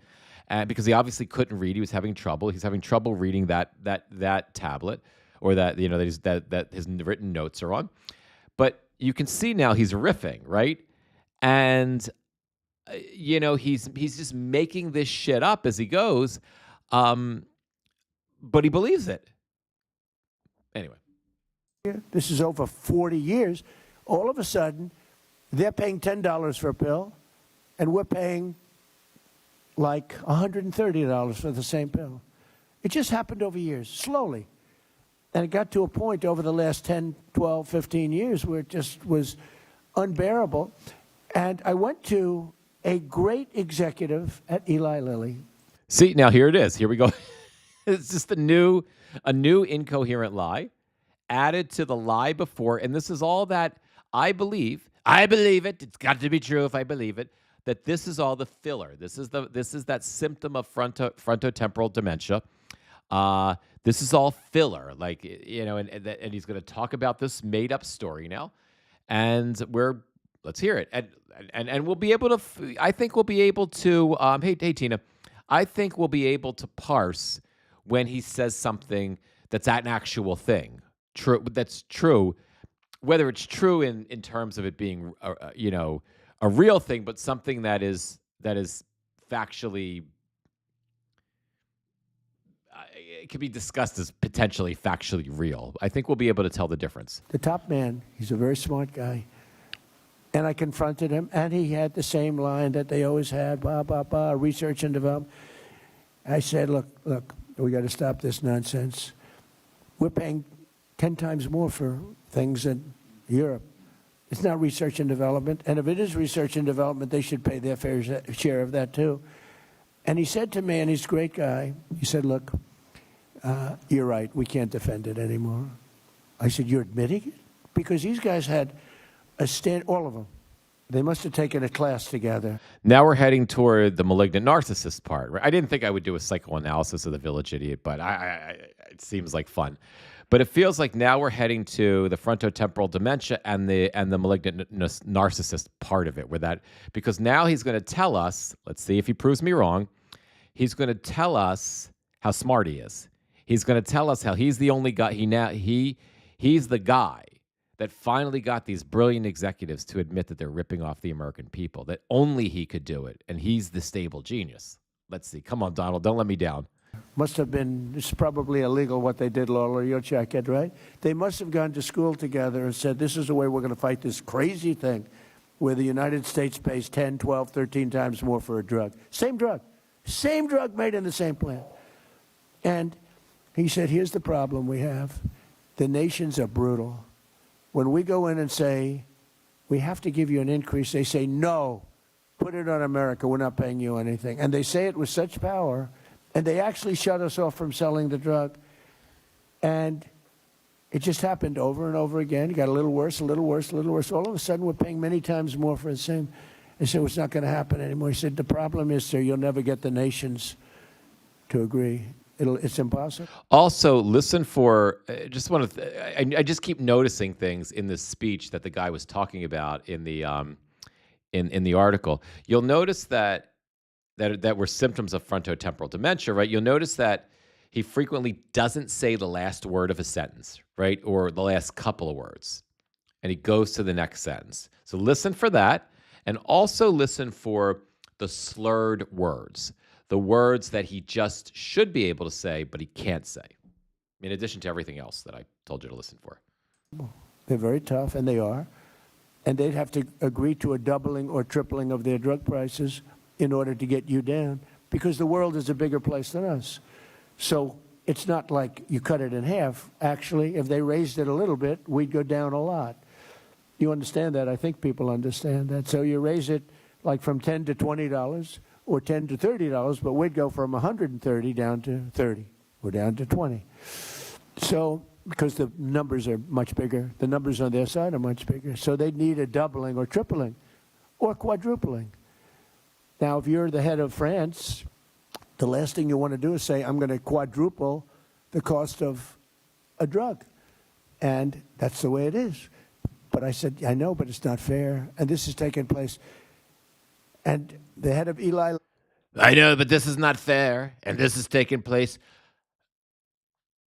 And because he obviously couldn't read, he was having trouble. He's having trouble reading that tablet, or that that his written notes are on. But you can see now he's riffing, right? And he's just making this shit up as he goes, but he believes it. Anyway. This is over 40 years. All of a sudden, they're paying $10 for a pill, and we're paying like $130 for the same pill. It just happened over years, slowly. And it got to a point over the last 10, 12, 15 years where it just was unbearable. And I went to a great executive at Eli Lilly. See, now here it is. Here we go. It's just a new incoherent lie added to the lie before. And this is all that I believe it. It's got to be true if I believe it. That this is all the filler. This is that symptom of frontotemporal dementia. This is all filler, like, and he's going to talk about this made up story now, and let's hear it, and we'll be able to. I think we'll be able to. Hey Tina, I think we'll be able to parse when he says something that's an actual thing, true. That's true, whether it's true in terms of it being a real thing, but something that is factually. It can be discussed as potentially factually real. I think we'll be able to tell the difference. The top man, he's a very smart guy. And I confronted him, and he had the same line that they always had, blah, blah, blah, research and development. I said, look, we got to stop this nonsense. We're paying 10 times more for things in Europe. It's not research and development. And if it is research and development, they should pay their fair share of that, too. And he said to me, and he's a great guy, he said, look, you're right, we can't defend it anymore. I said, you're admitting it? Because these guys had a stand, all of them. They must have taken a class together. Now we're heading toward the malignant narcissist part. Right? I didn't think I would do a psychoanalysis of the village idiot, but it seems like fun. But it feels like now we're heading to the frontotemporal dementia and the malignant narcissist part of it, because now he's going to tell us. Let's see if he proves me wrong. He's going to tell us how smart he is. He's going to tell us how he's the only guy. He's the guy that finally got these brilliant executives to admit that they're ripping off the American people. That only he could do it, and he's the stable genius. Let's see. Come on, Donald. Don't let me down. Must have been, it's probably illegal what they did, Lola, you'll check it, right? They must have gone to school together and said, this is the way we're going to fight this crazy thing where the United States pays 10, 12, 13 times more for a drug. Same drug made in the same plant. And he said, here's the problem we have. The nations are brutal. When we go in and say, we have to give you an increase, they say, no, put it on America, we're not paying you anything. And they say it with such power, and they actually shut us off from selling the drug. And it just happened over and over again. It got a little worse, a little worse, a little worse. All of a sudden, we're paying many times more for the same. I said, well, it's not going to happen anymore. He said, the problem is, sir, you'll never get the nations to agree. It's impossible. Also, listen for just one of I just keep noticing things in this speech that the guy was talking about in the in the article. You'll notice that were symptoms of frontotemporal dementia, right? You'll notice that he frequently doesn't say the last word of a sentence, right, or the last couple of words, and he goes to the next sentence. So listen for that, and also listen for the slurred words. The words that he just should be able to say, but he can't say, in addition to everything else that I told you to listen for. They're very tough, and they are. And they'd have to agree to a doubling or tripling of their drug prices in order to get you down, because the world is a bigger place than us. So it's not like you cut it in half. Actually, if they raised it a little bit, we'd go down a lot. You understand that? I think people understand that. So you raise it like from $10 to $20, or $10 to $30, but we'd go from 130 down to 30, or down to 20. So, because the numbers are much bigger, the numbers on their side are much bigger. So they'd need a doubling or tripling or quadrupling. Now, if you're the head of France, the last thing you want to do is say, I'm going to quadruple the cost of a drug. And that's the way it is. But I said, I know, but it's not fair. And this is taking place. And the head of Eli... I know, but this is not fair, and this is taking place.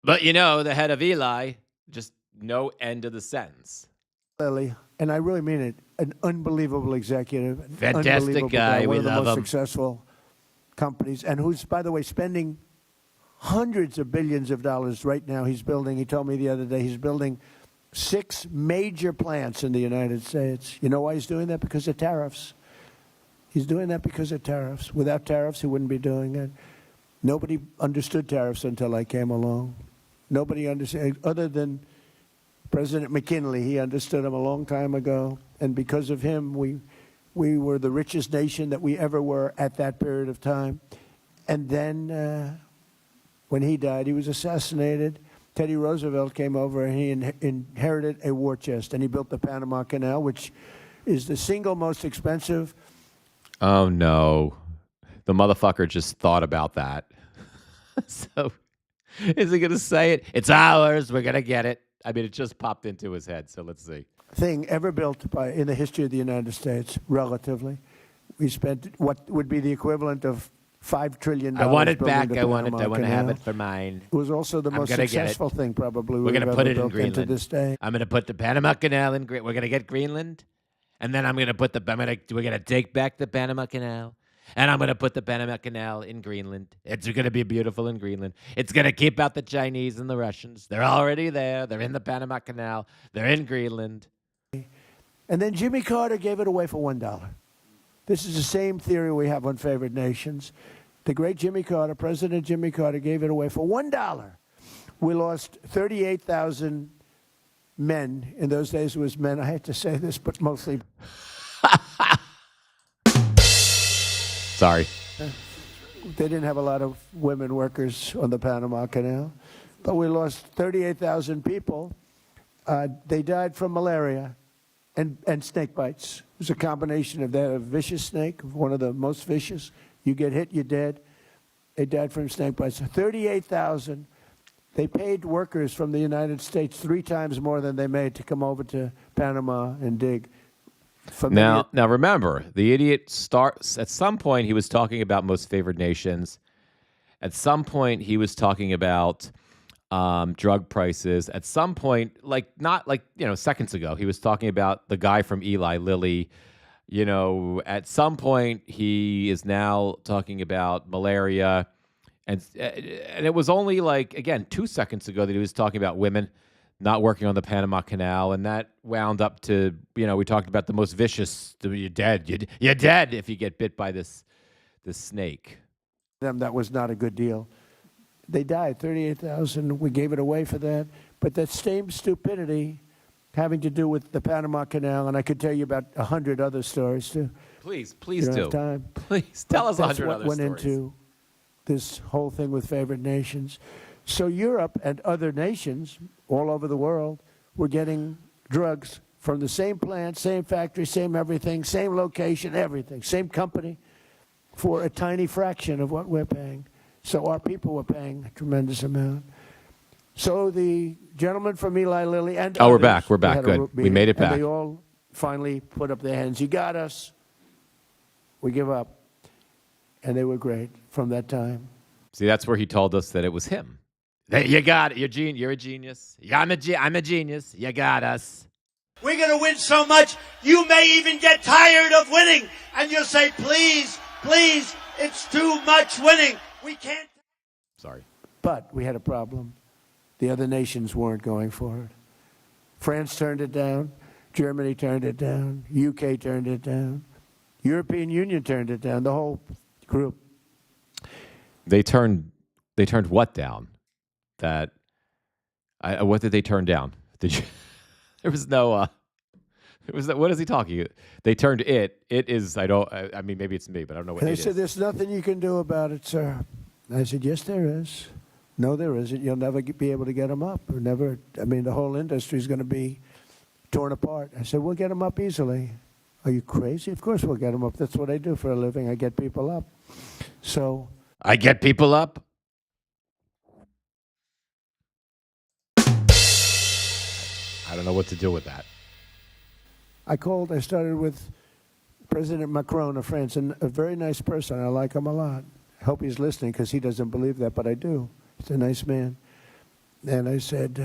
But, you know, the head of Eli, just no end of the sentence. Lilly, and I really mean it, an unbelievable executive. Fantastic guy, we one of the love most him. Successful companies, and who's, by the way, spending hundreds of billions of dollars right now. He told me the other day, he's building 6 major plants in the United States. You know why he's doing that? Because of tariffs. He's doing that because of tariffs. Without tariffs, he wouldn't be doing it. Nobody understood tariffs until I came along. Nobody understood, other than President McKinley. He understood them a long time ago. And because of him, we were the richest nation that we ever were at that period of time. And then when he died, he was assassinated. Teddy Roosevelt came over and he inherited a war chest. And he built the Panama Canal, which is the single most expensive. Oh, no. The motherfucker just thought about that. So is he going to say it? It's ours. We're going to get it. I mean, it just popped into his head. So let's see. Thing ever built in the history of the United States, relatively. We spent what would be the equivalent of $5 trillion. I want it back. I want to have it for mine. It was also the most successful thing, probably. We're going to put it in Greenland. To this day. I'm going to put the Panama Canal in Greenland. We're going to get Greenland. And then we're going to take back the Panama Canal. And I'm going to put the Panama Canal in Greenland. It's going to be beautiful in Greenland. It's going to keep out the Chinese and the Russians. They're already there. They're in the Panama Canal. They're in Greenland. And then Jimmy Carter gave it away for $1. This is the same theory we have on favored nations. The great Jimmy Carter, President Jimmy Carter, gave it away for $1. We lost 38,000 men. In those days it was men. I hate to say this, but mostly. Sorry. They didn't have a lot of women workers on the Panama Canal. But we lost 38,000 people. They died from malaria and snake bites. It was a combination of that, a vicious snake, one of the most vicious. You get hit, you're dead. They died from snake bites. 38,000. They paid workers from the United States 3 times more than they made to come over to Panama and dig. Now remember, the idiot starts, at some point he was talking about most favored nations. At some point he was talking about drug prices. At some point, not seconds ago, he was talking about the guy from Eli Lilly At some point he is now talking about malaria, and it was only like, again, 2 seconds ago that he was talking about women not working on the Panama Canal, and that wound up to, we talked about the most vicious. You're dead. You're dead if you get bit by this snake. That was not a good deal. They died, 38,000. We gave it away for that. But that same stupidity having to do with the Panama Canal, and I could tell you about 100 other stories too. Please You don't do. have time. Please tell us 100 what other went stories. into this whole thing with favored nations. So Europe and other nations all over the world were getting drugs from the same plant, same factory, same everything, same location, everything, same company, for a tiny fraction of what we're paying. So our people were paying a tremendous amount. So the gentleman from Eli Lilly and we're others, back. We're back. had a Good. root We meeting, made it back. And they all finally put up their hands. You got us. We give up. And they were great from that time. See, that's where he told us that it was him. You got it. You're a genius. I'm a genius. You got us. We're going to win so much, you may even get tired of winning. And you'll say, please, please, it's too much winning. We can't. Sorry. But we had a problem. The other nations weren't going for it. France turned it down. Germany turned it down. UK turned it down. European Union turned it down. The whole group. They turned what down? What did they turn down? Did you? There was no. What is he talking? They turned it. It is. I mean, maybe it's me, but I don't know what And it they said, is. there's nothing you can do about it, sir. I said, yes, there is. No, there isn't. You'll never be able to get them up. Or never. I mean, the whole industry is going to be torn apart. I said, we'll get them up easily. Are you crazy? Of course we'll get them up. That's what I do for a living. I get people up. So I get people up. I don't know what to do with that. I started with President Macron of France, and a very nice person. I like him a lot. I hope he's listening because he doesn't believe that, but I do. He's a nice man. And I said,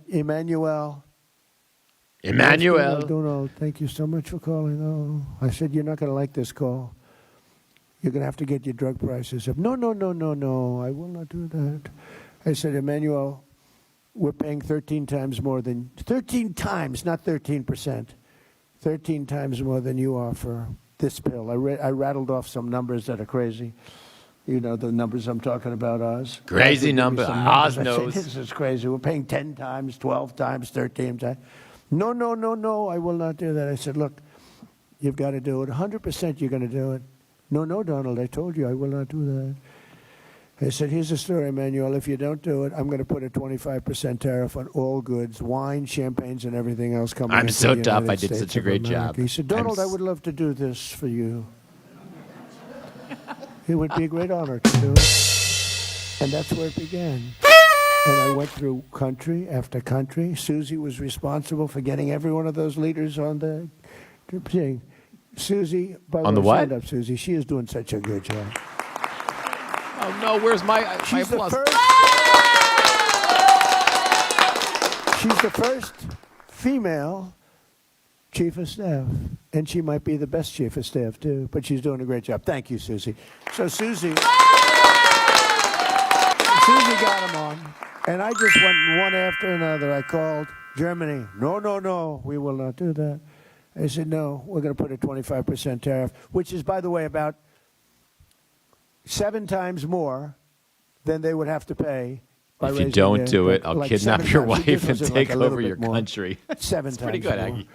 Emmanuel. Donald, thank you so much for calling. Oh, I said, you're not going to like this call. You're going to have to get your drug prices up. No, I will not do that. I said, Emmanuel, we're paying 13 times more than, 13 times, not 13%, 13 times more than you are for this pill. I rattled off some numbers that are crazy. You know the numbers I'm talking about, Oz. Crazy number. Oz I knows. said, this is crazy. We're paying 10 times, 12 times, 13 times. No, I will not do that. I said, look, you've got to do it. 100% you're going to do it. No, Donald, I told you I will not do that. I said, here's the story, Emmanuel. If you don't do it, I'm going to put a 25% tariff on all goods, wine, champagnes, and everything else coming I'm into so the tough. United I did States such a of great America. job. He said, Donald, I would love to do this for you. It would be a great honor to do it. And that's where it began. And I went through country after country. Susie was responsible for getting every one of those leaders on the thing. Susie, by On the the way, what? stand up, Susie. She is doing such a good job. Oh no! Where's my She's the applause? first. She's the first female chief of staff, and she might be the best chief of staff too. But she's doing a great job. Thank you, Susie. So Susie got him on, and I just went one after another. I called Germany. No, we will not do that. I said, no, we're going to put a 25% tariff, which is, by the way, about 7 times more than they would have to pay. By If you raising don't their- do it, I'll like kidnap 7 your times. wife The and difference is take like a little over your bit more. country. 7 It's times pretty good, more. Aggie.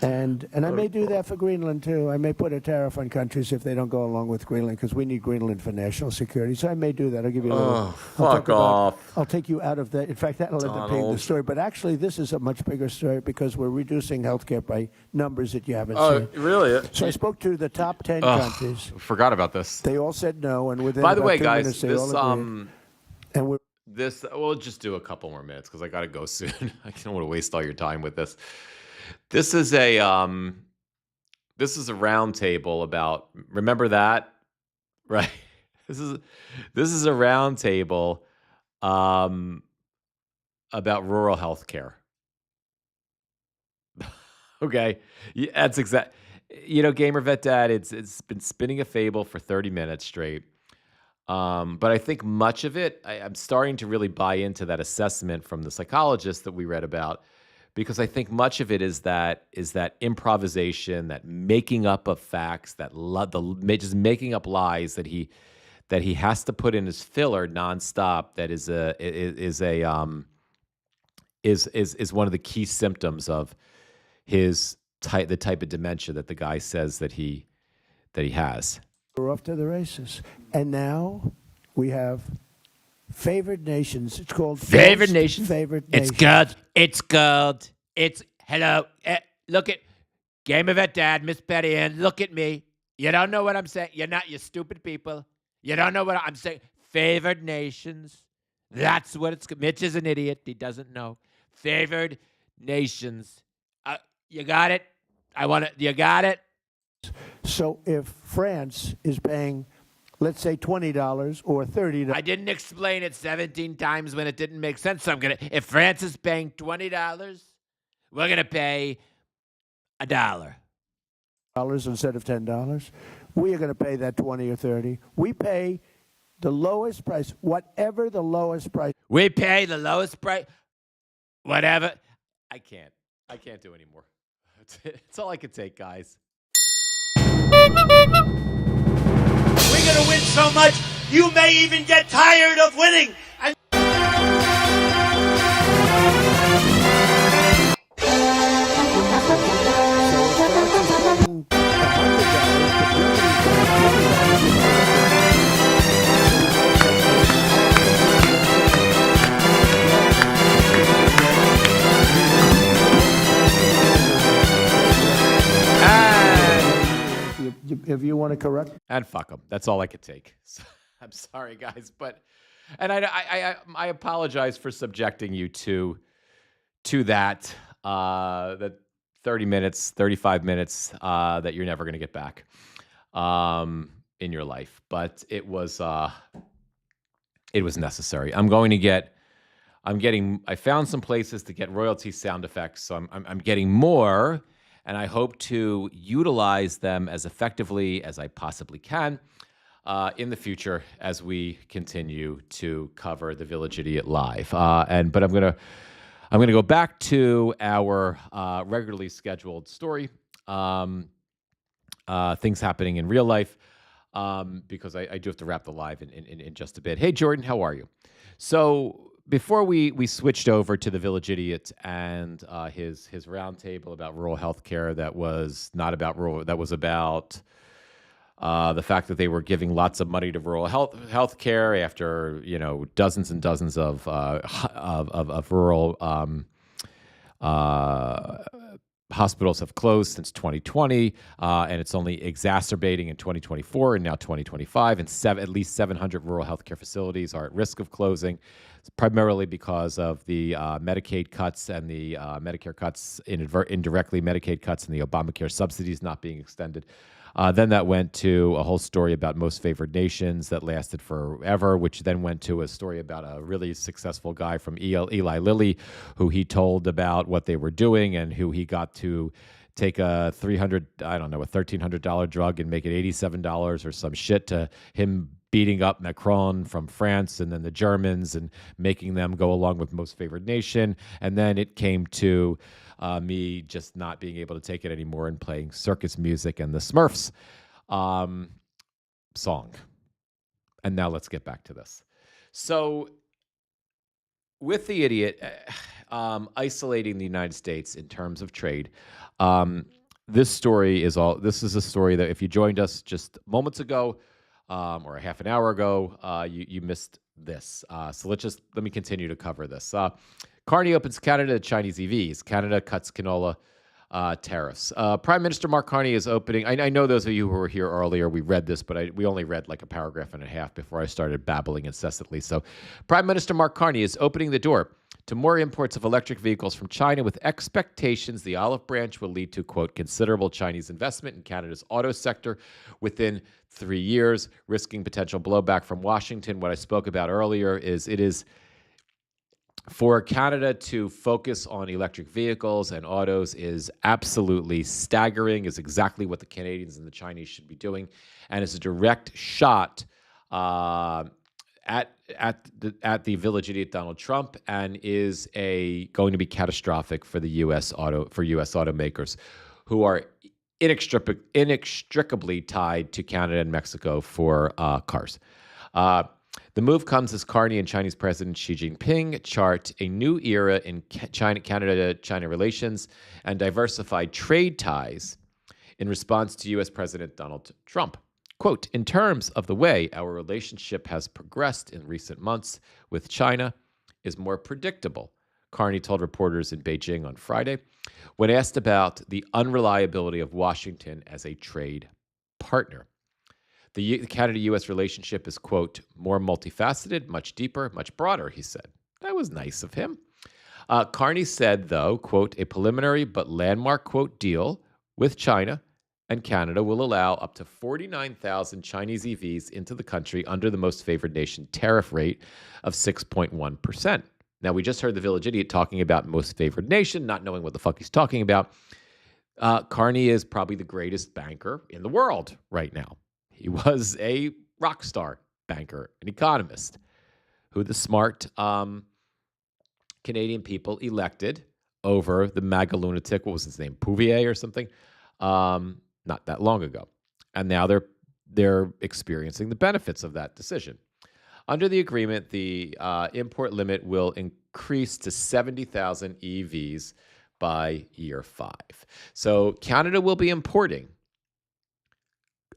And I may do that for Greenland, too. I may put a tariff on countries if they don't go along with Greenland, because we need Greenland for national security. So I may do that. I'll give you a little. I'll fuck off. I'll take you out of that. In fact, that'll end up being the Donald. story. But actually, this is a much bigger story because we're reducing health care by numbers that you haven't Oh, seen. really? So I spoke to the top 10 countries. Forgot about this. They all said no, and within By the about way, 2 guys, minutes, they this all agreed. And we're we'll just do a couple more minutes because I got to go soon. I don't want to waste all your time with this. This is a round table about. Remember that, right? This is a round table about rural health care. Okay, yeah, that's exact. Gamer Vet Dad, it's been spinning a fable for 30 minutes straight. But I think much of it, I'm starting to really buy into that assessment from the psychologist that we read about, because I think much of it is that improvisation, that making up of facts, just making up lies that he has to put in his filler nonstop. That is one of the key symptoms of the type of dementia that the guy says that he has. We're off to the races. And now we have favored nations. It's called Favored nations. Favored It's nations. good. It's good. It's hello. Look at Game of It, Dad, Miss Betty Ann. Look at me. You don't know what I'm saying. You're not. You stupid people. You don't know what I'm saying. Favored nations. That's what it's. Mitch is an idiot. He doesn't know. Favored nations. You got it. You got it. So if France is paying, let's say, $20 or $30. I didn't explain it 17 times when it didn't make sense. So if France is paying $20, we're gonna pay $1 instead of $10. We are going to pay that 20 or 30. We pay the lowest price, whatever the lowest price. We pay the lowest price, whatever. I can't do anymore. It's all I can take, guys. We're going to win so much, you may even get tired of winning. And if you want to correct. And fuck them. That's all I could take. So, I'm sorry, guys, I apologize for subjecting you to that 30 minutes, 35 minutes that you're never going to get back in your life. But it was necessary. I found some places to get royalty sound effects, so I'm getting more, and I hope to utilize them as effectively as I possibly can in the future as we continue to cover the Village Idiot live. But I'm gonna go back to our regularly scheduled story, things happening in real life, because I do have to wrap the live in just a bit. Hey, Jordan, how are you? So before we switched over to the Village Idiot and his roundtable about rural healthcare, that was not about rural, that was about the fact that they were giving lots of money to rural healthcare after dozens and dozens of rural hospitals have closed since 2020, and it's only exacerbating in 2024 and now 2025. And at least 700 rural healthcare facilities are at risk of closing, primarily because of the Medicaid cuts and the Medicare cuts, indirectly Medicaid cuts, and the Obamacare subsidies not being extended. Then that went to a whole story about most favored nations that lasted forever, which then went to a story about a really successful guy from Eli Lilly, who he told about what they were doing and who he got to take a $1,300 drug and make it $87 or some shit, to him beating up Macron from France and then the Germans and making them go along with most favored nation. And then it came to me just not being able to take it anymore and playing circus music and the Smurfs song. And now let's get back to this. So with the idiot isolating the United States in terms of trade, this is a story that if you joined us just moments ago, or a half an hour ago, you missed this. So let me continue to cover this. Carney opens Canada to Chinese EVs. Canada cuts canola tariffs. Prime Minister Mark Carney is opening. I know those of you who were here earlier, we read this, but we only read like a paragraph and a half before I started babbling incessantly. So Prime Minister Mark Carney is opening the door to more imports of electric vehicles from China, with expectations the olive branch will lead to, quote, considerable Chinese investment in Canada's auto sector within 3 years, risking potential blowback from Washington. What I spoke about earlier is for Canada to focus on electric vehicles and autos is absolutely staggering, is exactly what the Canadians and the Chinese should be doing, and is a direct shot at the village idiot Donald Trump, and is going to be catastrophic for the U.S. automakers, who are inextricably tied to Canada and Mexico for cars. The move comes as Carney and Chinese President Xi Jinping chart a new era in Canada-China relations and diversified trade ties in response to U.S. President Donald Trump. Quote, in terms of the way our relationship has progressed in recent months with China is more predictable, Carney told reporters in Beijing on Friday when asked about the unreliability of Washington as a trade partner. The Canada-U.S. relationship is, quote, more multifaceted, much deeper, much broader, he said. That was nice of him. Carney said, though, quote, a preliminary but landmark, quote, deal with China and Canada will allow up to 49,000 Chinese EVs into the country under the most favored nation tariff rate of 6.1%. Now, we just heard the village idiot talking about most favored nation, not knowing what the fuck he's talking about. Carney is probably the greatest banker in the world right now. He was a rock star banker, an economist, who the smart Canadian people elected over the MAGA lunatic, what was his name, Pouvier or something, not that long ago. And now they're experiencing the benefits of that decision. Under the agreement, the import limit will increase to 70,000 EVs by year 5. So Canada will be importing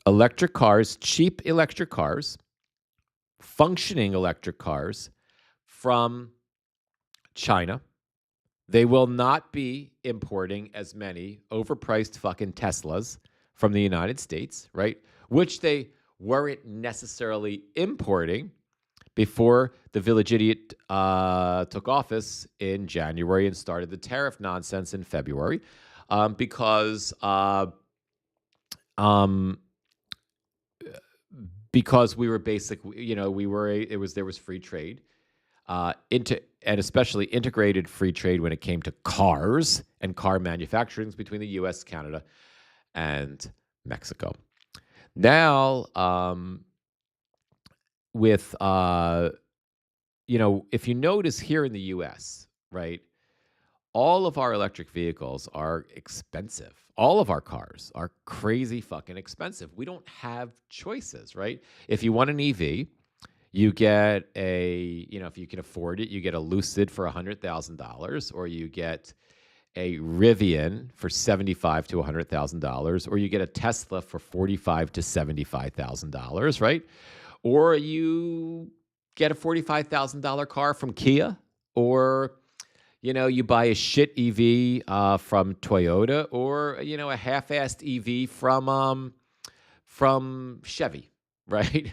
electric cars, cheap electric cars, functioning electric cars from China. They will not be importing as many overpriced fucking Teslas from the United States, right? Which they weren't necessarily importing before the village idiot took office in January and started the tariff nonsense in February, because we were basically, there was free trade, and especially integrated free trade when it came to cars and car manufacturing between the U.S., Canada, and Mexico. Now, with if you notice here in the U.S., right, all of our electric vehicles are expensive. All of our cars are crazy fucking expensive. We don't have choices, right? If you want an EV, you get if you can afford it, you get a Lucid for $100,000, or you get a Rivian for $75,000 to $100,000, or you get a Tesla for $45,000 to $75,000, right? Or you get a $45,000 car from Kia, or you buy a shit EV from Toyota, or a half-assed EV from Chevy, right?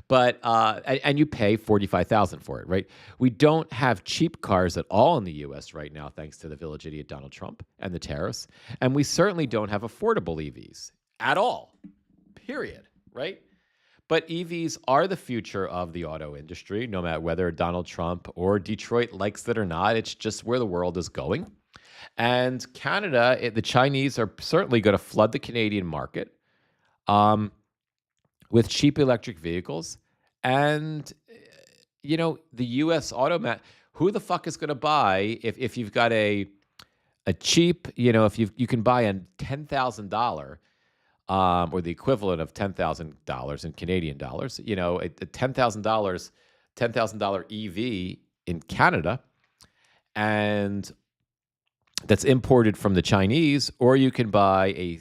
But and you pay $45,000 for it, right? We don't have cheap cars at all in the U.S. right now, thanks to the village idiot Donald Trump and the tariffs, and we certainly don't have affordable EVs at all. Period. Right? But EVs are the future of the auto industry, no matter whether Donald Trump or Detroit likes it or not. It's just where the world is going. And Canada, the Chinese are certainly going to flood the Canadian market with cheap electric vehicles. And, the U.S. who the fuck is going to buy if you've got a cheap, if you can buy a $10,000 or the equivalent of $10,000 in Canadian dollars, a $10,000 EV in Canada, and that's imported from the Chinese, or you can buy a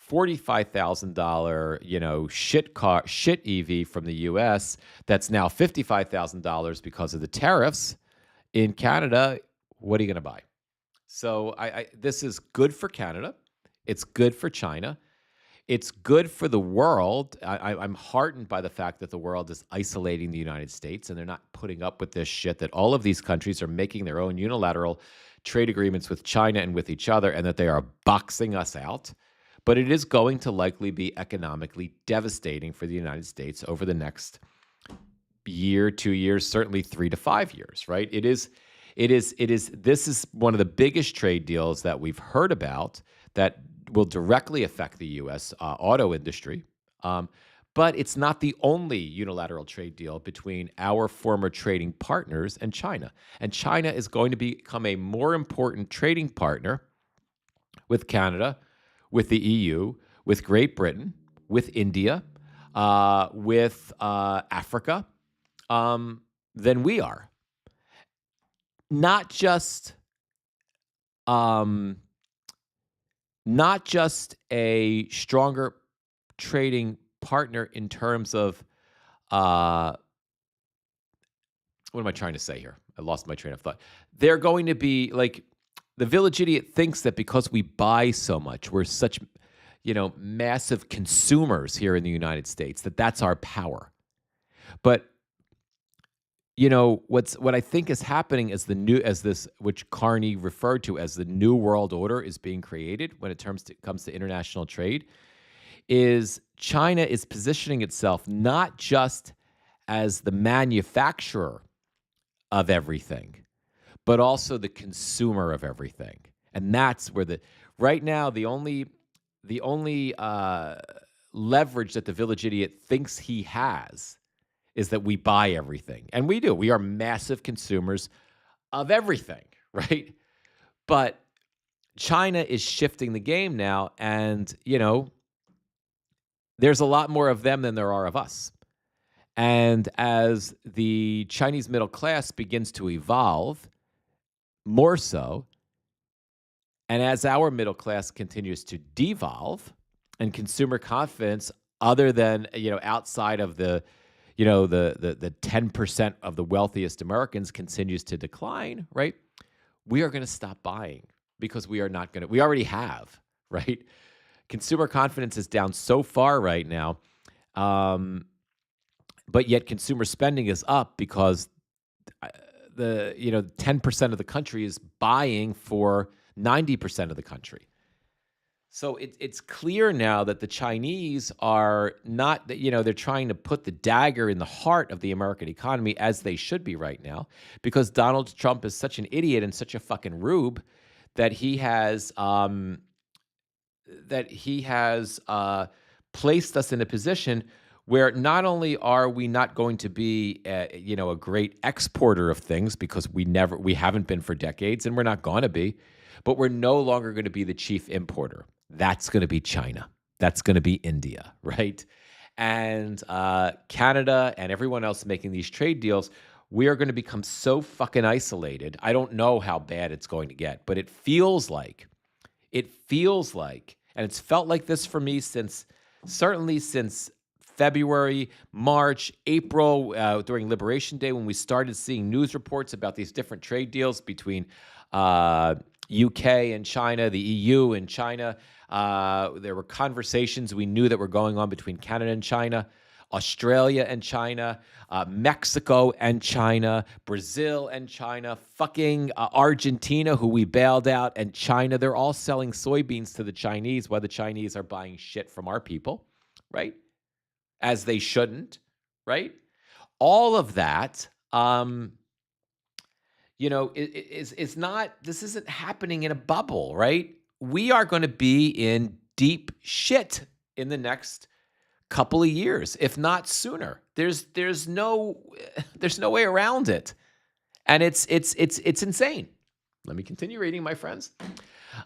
$45,000, shit EV from the U.S. that's now $55,000 because of the tariffs in Canada. What are you going to buy? So this is good for Canada. It's good for China. It's good for the world. I'm heartened by the fact that the world is isolating the United States, and they're not putting up with this shit, that all of these countries are making their own unilateral trade agreements with China and with each other, and that they are boxing us out. But it is going to likely be economically devastating for the United States over the next year, 2 years, certainly 3 to 5 years, right? It This is one of the biggest trade deals that we've heard about that will directly affect the U.S. Auto industry. But it's not the only unilateral trade deal between our former trading partners and China. And China is going to become a more important trading partner with Canada, with the EU, with Great Britain, with India, with Africa, than we are. Not just a stronger trading partner in terms of what am I trying to say here? I lost my train of thought. They're going to be like, the village idiot thinks that because we buy so much, we're such, massive consumers here in the United States, that's our power. But what I think is happening is which Carney referred to as the new world order is being created when it comes to international trade, is China is positioning itself not just as the manufacturer of everything, but also the consumer of everything. And that's where right now the only leverage that the village idiot thinks he has is that we buy everything. And we do. We are massive consumers of everything, right? But China is shifting the game now, and, there's a lot more of them than there are of us. And as the Chinese middle class begins to evolve more so, and as our middle class continues to devolve, and consumer confidence, other than, outside of the 10% of the wealthiest Americans continues to decline, right? We are going to stop buying because we already have, right? Consumer confidence is down so far right now, but yet consumer spending is up because the 10% of the country is buying for 90% of the country. So it's clear now that the Chinese are not, they're trying to put the dagger in the heart of the American economy, as they should be right now, because Donald Trump is such an idiot and such a fucking rube that he has placed us in a position where not only are we not going to be a great exporter of things, because we haven't been for decades, and we're not going to be, but we're no longer going to be the chief importer. That's going to be China. That's going to be India, right? And Canada and everyone else making these trade deals, we are going to become so fucking isolated. I don't know how bad it's going to get, but it feels like, and it's felt like this for me certainly since February, March, April, during Liberation Day, when we started seeing news reports about these different trade deals between UK and China, the EU and China. There were conversations we knew that were going on between Canada and China, Australia and China, Mexico and China, Brazil and China, fucking Argentina, who we bailed out, and China. They're all selling soybeans to the Chinese while the Chinese are buying shit from our people, right? As they shouldn't, right? All of that, is not, this isn't happening in a bubble, right? We are going to be in deep shit in the next couple of years, if not sooner. There's no way around it, and it's insane. Let me continue reading, my friends.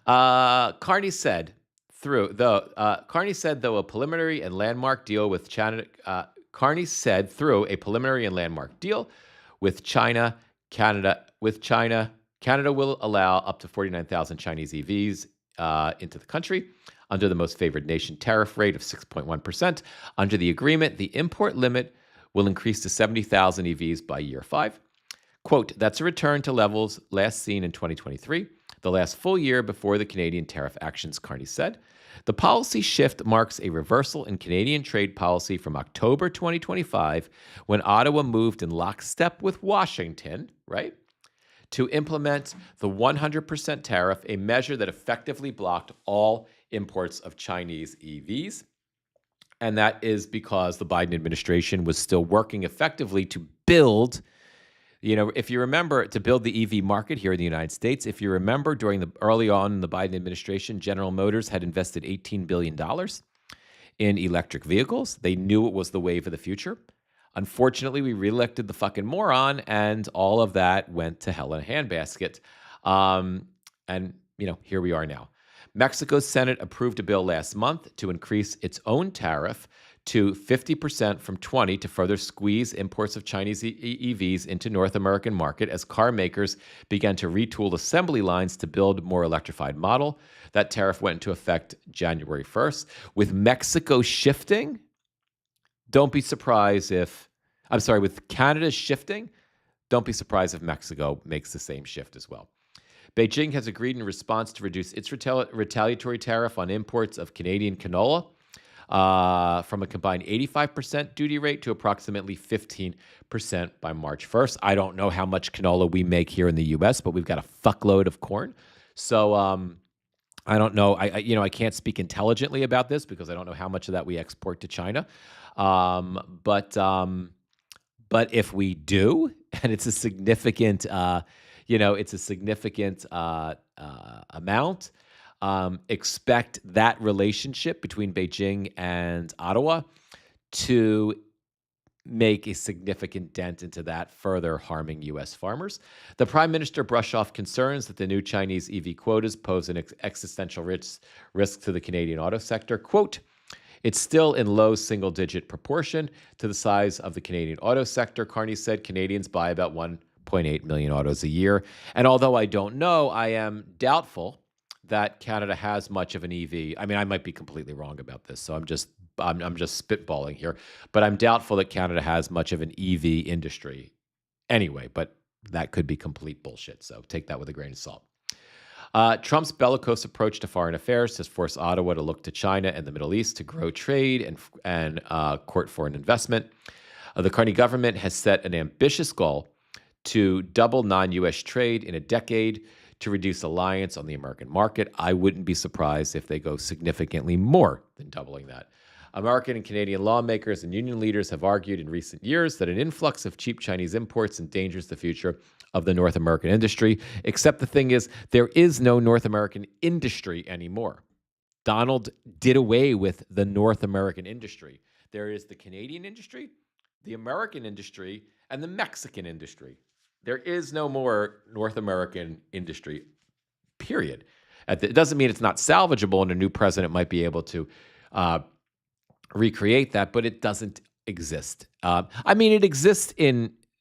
Carney said, though a preliminary and landmark deal with China. Carney said through a preliminary and landmark deal with China, Canada will allow up to 49,000 Chinese EVs into the country under the most favored nation tariff rate of 6.1%. Under the agreement, the import limit will increase to 70,000 EVs by year 5. Quote, that's a return to levels last seen in 2023, the last full year before the Canadian tariff actions, Carney said. The policy shift marks a reversal in Canadian trade policy from October 2025, when Ottawa moved in lockstep with Washington, right, to implement the 100% tariff, a measure that effectively blocked all imports of Chinese EVs. And that is because the Biden administration was still working effectively to build If you remember, to build the EV market here in the United States, if you remember, early on in the Biden administration, General Motors had invested $18 billion in electric vehicles. They knew it was the wave of the future. Unfortunately, we reelected the fucking moron, and all of that went to hell in a handbasket. And here we are now. Mexico's Senate approved a bill last month to increase its own tariff to 50% from 20% to further squeeze imports of Chinese EVs into North American market as car makers began to retool assembly lines to build more electrified model. That tariff went into effect January 1st. With Mexico shifting, don't be surprised with Canada shifting, don't be surprised if Mexico makes the same shift as well. Beijing has agreed in response to reduce its retaliatory tariff on imports of Canadian canola from a combined 85% duty rate to approximately 15% by March 1st. I don't know how much canola we make here in the U.S., but we've got a fuckload of corn. So I don't know. I can't speak intelligently about this because I don't know how much of that we export to China. But if we do, and it's a significant amount. Expect that relationship between Beijing and Ottawa to make a significant dent into that, further harming U.S. farmers. The Prime Minister brushed off concerns that the new Chinese EV quotas pose an existential risk to the Canadian auto sector. Quote, "It's still in low single-digit proportion to the size of the Canadian auto sector," Carney said. Canadians buy about 1.8 million autos a year. And although I don't know, I am doubtful that Canada has much of an EV. I mean, I might be completely wrong about this, so I'm just spitballing here. But I'm doubtful that Canada has much of an EV industry anyway, but that could be complete bullshit, so take that with a grain of salt. Trump's bellicose approach to foreign affairs has forced Ottawa to look to China and the Middle East to grow trade and court foreign investment. The Carney government has set an ambitious goal to double non-U.S. trade in a decade to reduce reliance on the American market. I wouldn't be surprised if they go significantly more than doubling that. American and Canadian lawmakers and union leaders have argued in recent years that an influx of cheap Chinese imports endangers the future of the North American industry. Except the thing is, there is no North American industry anymore. Donald did away with the North American industry. There is the Canadian industry, the American industry, and the Mexican industry. There is no more North American industry, period. It doesn't mean it's not salvageable, and a new president might be able to recreate that, but it doesn't exist. It exists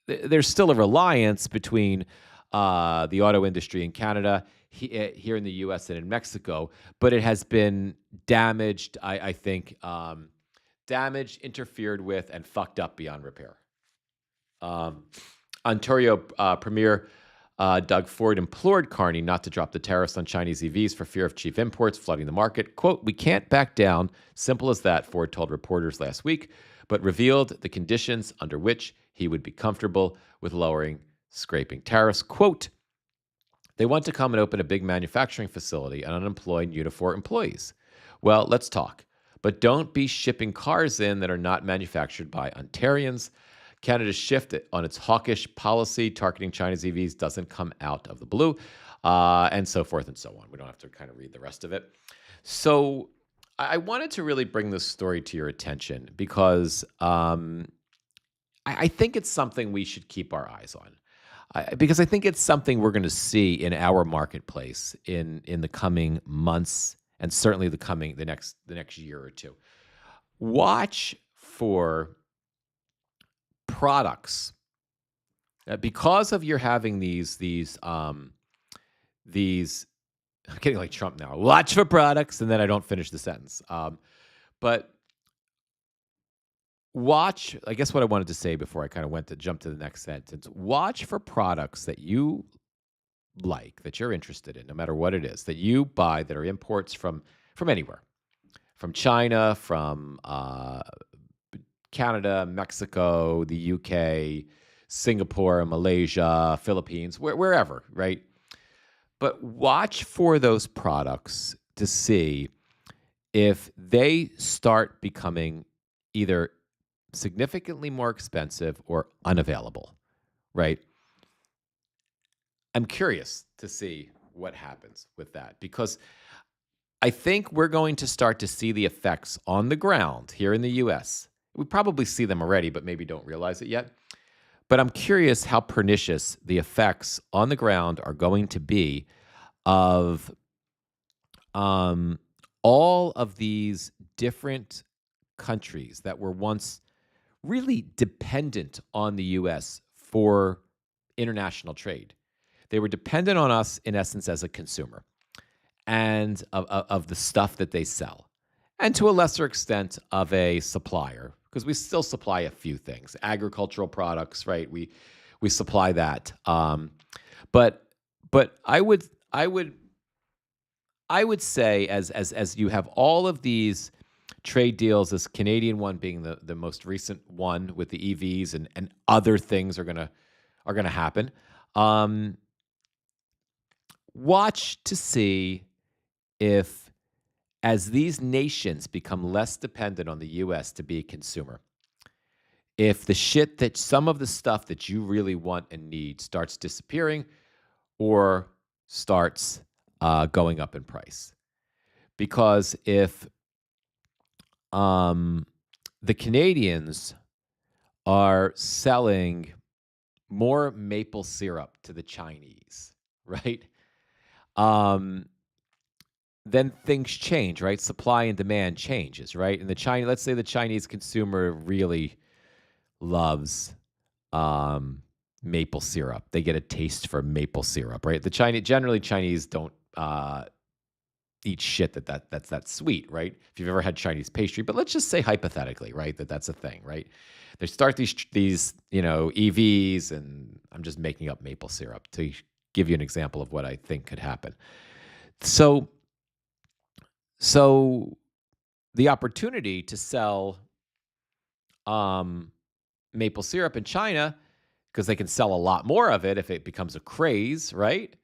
there's still a reliance between the auto industry in Canada, here in the U.S. and in Mexico, but it has been damaged, I think, interfered with, and fucked up beyond repair. Ontario Premier Doug Ford implored Carney not to drop the tariffs on Chinese EVs for fear of cheap imports flooding the market. Quote, "We can't back down. Simple as that," Ford told reporters last week, but revealed the conditions under which he would be comfortable with lowering scraping tariffs. Quote, "They want to come and open a big manufacturing facility and unemploy Unifor employees. Well, let's talk. But don't be shipping cars in that are not manufactured by Ontarians. Canada's shift on its hawkish policy targeting China's EVs doesn't come out of the blue," and so forth and so on. We don't have to kind of read the rest of it. So I wanted to really bring this story to your attention because I think it's something we should keep our eyes on. Because I think it's something we're going to see in our marketplace in the coming months, and certainly the next year or two. Watch for products because of you're having these I'm getting like Trump now. Watch for products, and then I don't finish the sentence. But watch. I guess what I wanted to say before I kind of jump to the next sentence. Watch for products that you like, that you're interested in, no matter what it is, that you buy that are imports from anywhere, from China, from Canada, Mexico, the UK, Singapore, Malaysia, Philippines, wherever, right? But watch for those products to see if they start becoming either significantly more expensive or unavailable, right? I'm curious to see what happens with that, because I think we're going to start to see the effects on the ground here in the US. We probably see them already, but maybe don't realize it yet. But I'm curious how pernicious the effects on the ground are going to be of all of these different countries that were once really dependent on the US for international trade. They were dependent on us, in essence, as a consumer and of the stuff that they sell, and to a lesser extent of a supplier, because we still supply a few things, agricultural products, right? We supply that, but I would say as you have all of these trade deals, this Canadian one being the most recent one with the EVs and other things are gonna happen. Watch to see if, as these nations become less dependent on the US to be a consumer, if some of the stuff that you really want and need starts disappearing or starts going up in price. Because if the Canadians are selling more maple syrup to the Chinese, right? Then things change, right? Supply and demand changes, right? And let's say the Chinese consumer really loves maple syrup. They get a taste for maple syrup, right? Generally Chinese don't eat shit that's that sweet, right? If you've ever had Chinese pastry, but let's just say hypothetically, right, that's a thing, right? They start these EVs, and I'm just making up maple syrup to give you an example of what I think could happen. So the opportunity to sell maple syrup in China, because they can sell a lot more of it if it becomes a craze, right?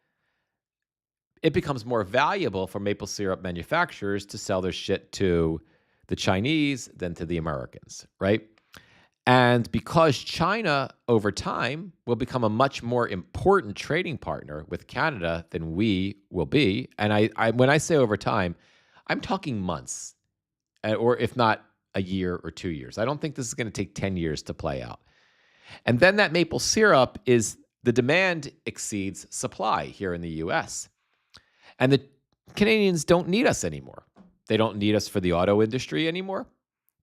It becomes more valuable for maple syrup manufacturers to sell their shit to the Chinese than to the Americans, right? And because China, over time, will become a much more important trading partner with Canada than we will be, and I when I say over time, I'm talking months, or if not a year or 2 years. I don't think this is going to take 10 years to play out. And then that maple syrup the demand exceeds supply here in the US. And the Canadians don't need us anymore. They don't need us for the auto industry anymore.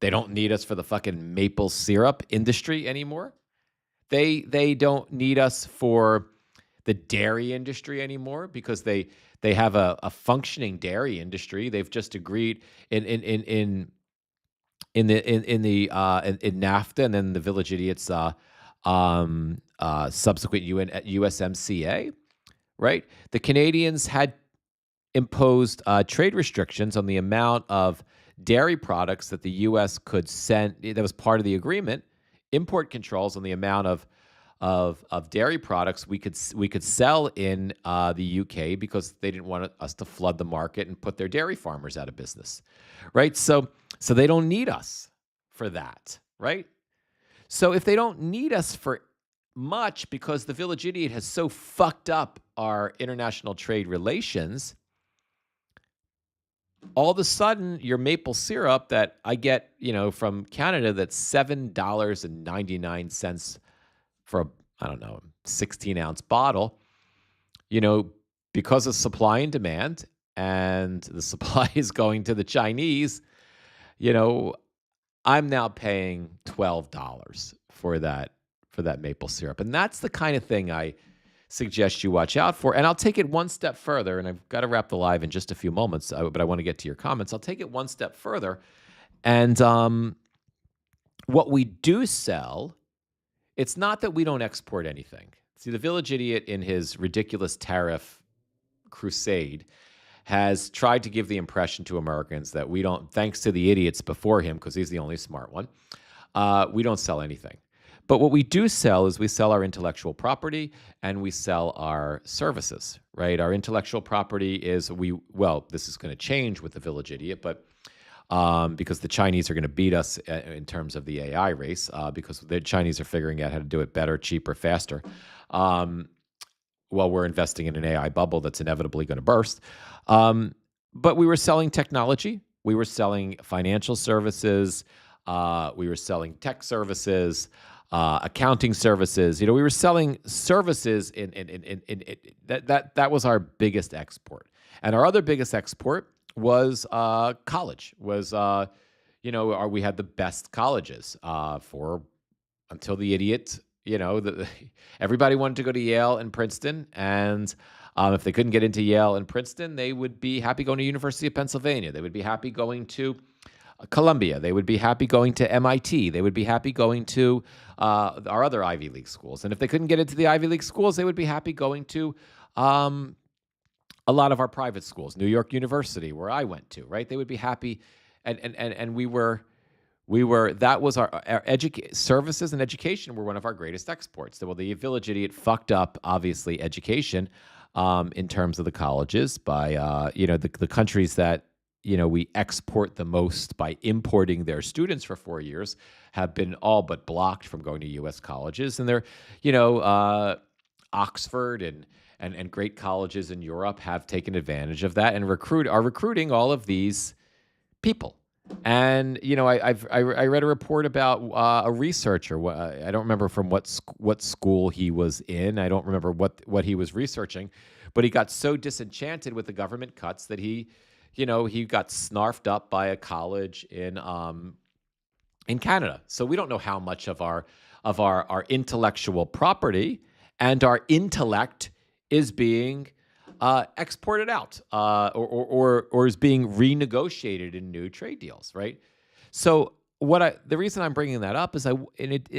They don't need us for the fucking maple syrup industry anymore. They don't need us for the dairy industry anymore, because they have a functioning dairy industry. They've just agreed in NAFTA, and then the Village Idiots subsequent USMCA, right? The Canadians had imposed trade restrictions on the amount of dairy products that the U.S. could send. That was part of the agreement. Import controls on the amount of dairy products we could sell in the UK, because they didn't want us to flood the market and put their dairy farmers out of business, right? So they don't need us for that, right? So if they don't need us for much, because the Village Idiot has so fucked up our international trade relations, all of a sudden your maple syrup that I get, from Canada, that's $7.99 for I don't know, 16-ounce bottle, because of supply and demand, and the supply is going to the Chinese, I'm now paying $12 for that maple syrup. And that's the kind of thing I suggest you watch out for. And I'll take it one step further, and I've got to wrap the live in just a few moments, but I want to get to your comments. I'll take it one step further. And what we do sell, it's not that we don't export anything. See, the Village Idiot, in his ridiculous tariff crusade, has tried to give the impression to Americans that we don't, thanks to the idiots before him, because he's the only smart one, we don't sell anything. But what we do sell is we sell our intellectual property, and we sell our services, right? Our intellectual property is this is going to change with the Village Idiot, but because the Chinese are going to beat us in terms of the AI race, because the Chinese are figuring out how to do it better, cheaper, faster. well, we're investing in an AI bubble that's inevitably going to burst. But we were selling technology. We were selling financial services. We were selling tech services, accounting services. We were selling services that was our biggest export. And our other biggest export was college. We had the best colleges until the idiot. Everybody wanted to go to Yale and Princeton, and if they couldn't get into Yale and Princeton, they would be happy going to University of Pennsylvania. They would be happy going to Columbia. They would be happy going to MIT. They would be happy going to our other Ivy League schools. And if they couldn't get into the Ivy League schools, they would be happy going to a lot of our private schools, New York University, where I went to, right? They would be happy, and we were that was our services and education were one of our greatest exports. Well, the village idiot fucked up, obviously, education in terms of the colleges by the countries that we export the most by importing their students for 4 years have been all but blocked from going to U.S. colleges, and they're Oxford and great colleges in Europe have taken advantage of that and are recruiting all of these people. And I read a report about a researcher. I don't remember from what school he was in. I don't remember what he was researching, but he got so disenchanted with the government cuts that he got snarfed up by a college in Canada. So we don't know how much of our intellectual property and our intellect is being exported out or is being renegotiated in new trade deals, right? So the reason I'm bringing that up is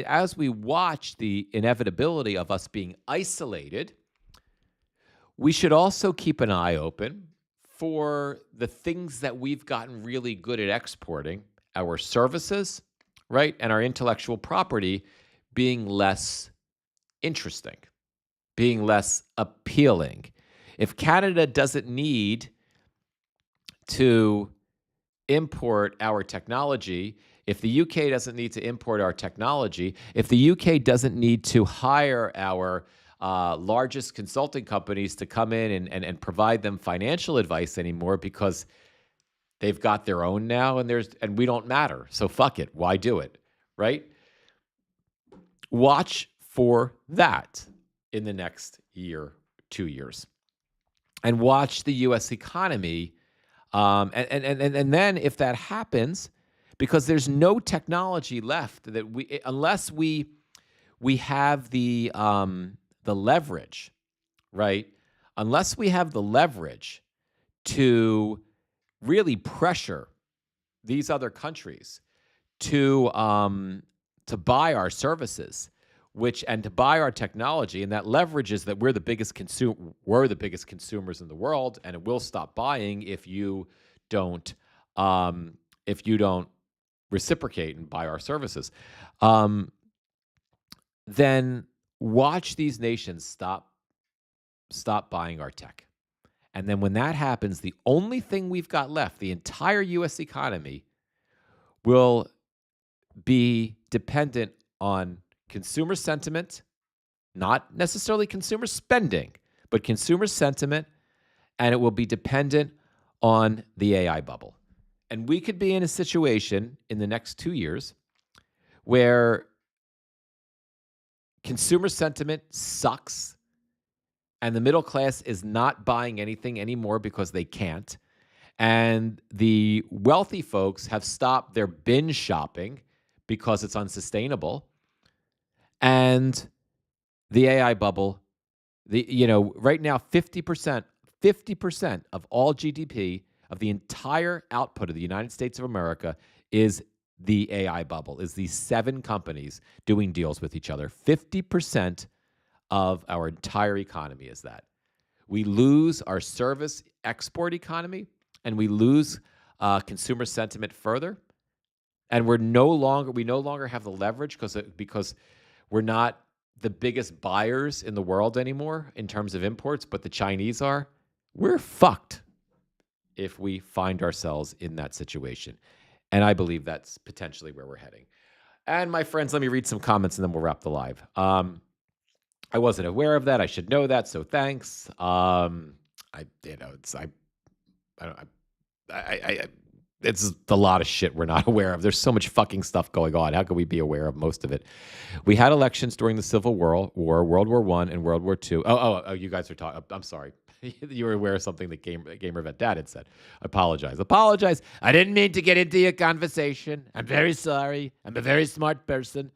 as we watch the inevitability of us being isolated, we should also keep an eye open for the things that we've gotten really good at exporting, our services, right, and our intellectual property being less interesting, being less appealing. If Canada doesn't need to import our technology, if the UK doesn't need to import our technology, if the UK doesn't need to hire our largest consulting companies to come in and provide them financial advice anymore because they've got their own now and we don't matter, so fuck it, why do it, right? Watch for that in the next year, 2 years. And watch the U.S. economy, and then if that happens, because there's no technology left that unless we have the leverage, right? Unless we have the leverage to really pressure these other countries to buy our services, and to buy our technology, and that leverage is that we're the biggest consumers in the world, and it will stop buying if you don't reciprocate and buy our services. Then watch these nations stop buying our tech, and then when that happens, the only thing we've got left, the entire U.S. economy, will be dependent on consumer sentiment, not necessarily consumer spending, but consumer sentiment, and it will be dependent on the AI bubble. And we could be in a situation in the next 2 years where consumer sentiment sucks and the middle class is not buying anything anymore because they can't, and the wealthy folks have stopped their binge shopping because it's unsustainable. And the AI bubble, right now, 50% of all GDP, of the entire output of the United States of America, is the AI bubble, is these 7 companies doing deals with each other. 50% of our entire economy is that. We lose our service export economy, and we lose consumer sentiment further, and we no longer have the leverage because we're not the biggest buyers in the world anymore in terms of imports, but the Chinese are. We're fucked if we find ourselves in that situation. And I believe that's potentially where we're heading. And my friends, let me read some comments and then we'll wrap the live. I wasn't aware of that. I should know that. So thanks. It's a lot of shit we're not aware of. There's so much fucking stuff going on. How can we be aware of most of it? We had elections during the Civil War, World War I, and World War II. Oh, you guys are talking. I'm sorry. You were aware of something that Gamer Vet Dad had said. Apologize. I didn't mean to get into your conversation. I'm very sorry. I'm a very smart person.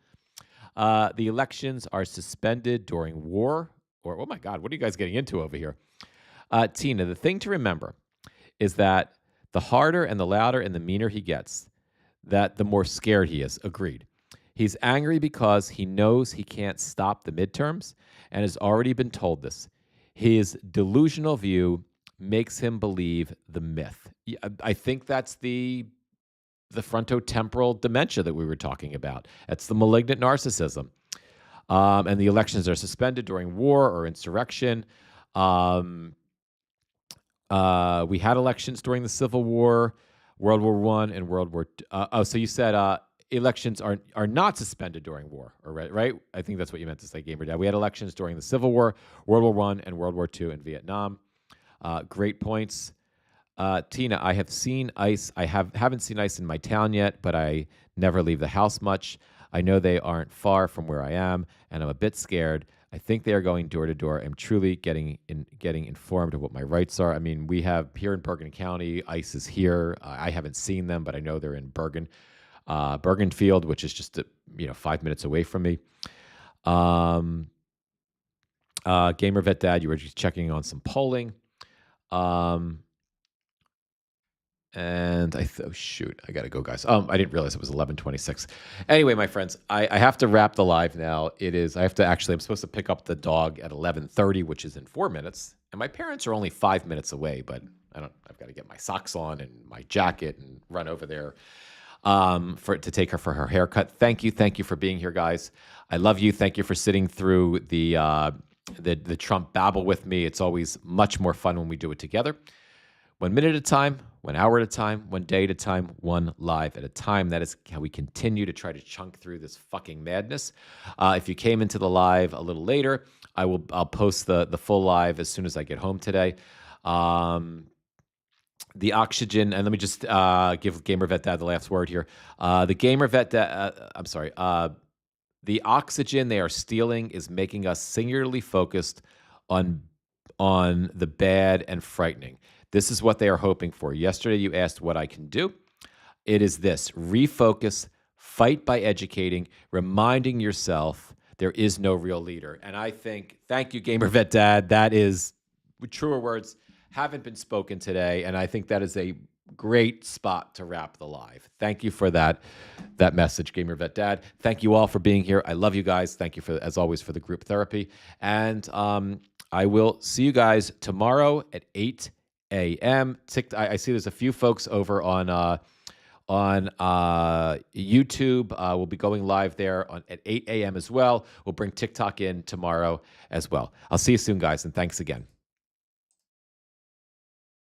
The elections are suspended during war. Or, oh my God, what are you guys getting into over here? Tina, the thing to remember is that the harder and the louder and the meaner he gets, that the more scared he is. Agreed. He's angry because he knows he can't stop the midterms and has already been told this. His delusional view makes him believe the myth. I think that's the frontotemporal dementia that we were talking about. That's the malignant narcissism. And the elections are suspended during war or insurrection. We had elections during the Civil War, World War I, and World War II. So you said elections are not suspended during war, right? I think that's what you meant to say, Gamer Dad. We had elections during the Civil War, World War I, and World War II in Vietnam. Great points. Tina, I have seen ICE. I haven't seen ICE in my town yet, but I never leave the house much. I know they aren't far from where I am, and I'm a bit scared. I think they are going door to door. I'm truly getting informed of what my rights are. I mean, we have here in Bergen County, ICE is here. I haven't seen them, but I know they're in Bergen, Bergenfield, which is just 5 minutes away from me. Gamer Vet Dad, you were just checking on some polling. And oh shoot, I gotta go, guys. I didn't realize it was 11:26. Anyway, my friends, I have to wrap the live now. I'm supposed to pick up the dog at 11:30, which is in 4 minutes. And my parents are only 5 minutes away, but I've got to get my socks on and my jacket and run over there to take her for her haircut. Thank you for being here, guys. I love you. Thank you for sitting through the Trump babble with me. It's always much more fun when we do it together. 1 minute at a time, 1 hour at a time, 1 day at a time, one live at a time. That is how we continue to try to chunk through this fucking madness. If you came into the live a little later, I'll post the full live as soon as I get home today. The oxygen, and let me just give Gamer Vet Dad the last word here. The Gamer Vet Dad, the oxygen they are stealing is making us singularly focused on the bad and frightening. This is what they are hoping for. Yesterday, you asked what I can do. It is this: refocus, fight by educating, reminding yourself there is no real leader. And I think, thank you, Gamer Vet Dad. That is, truer words haven't been spoken today. And I think that is a great spot to wrap the live. Thank you for that message, Gamer Vet Dad. Thank you all for being here. I love you guys. Thank you as always, for the group therapy. And I will see you guys tomorrow at 8 a.m. I see there's a few folks over on YouTube. We'll be going live there at 8 a.m. as well. We'll bring TikTok in tomorrow as well. I'll see you soon, guys, and thanks again.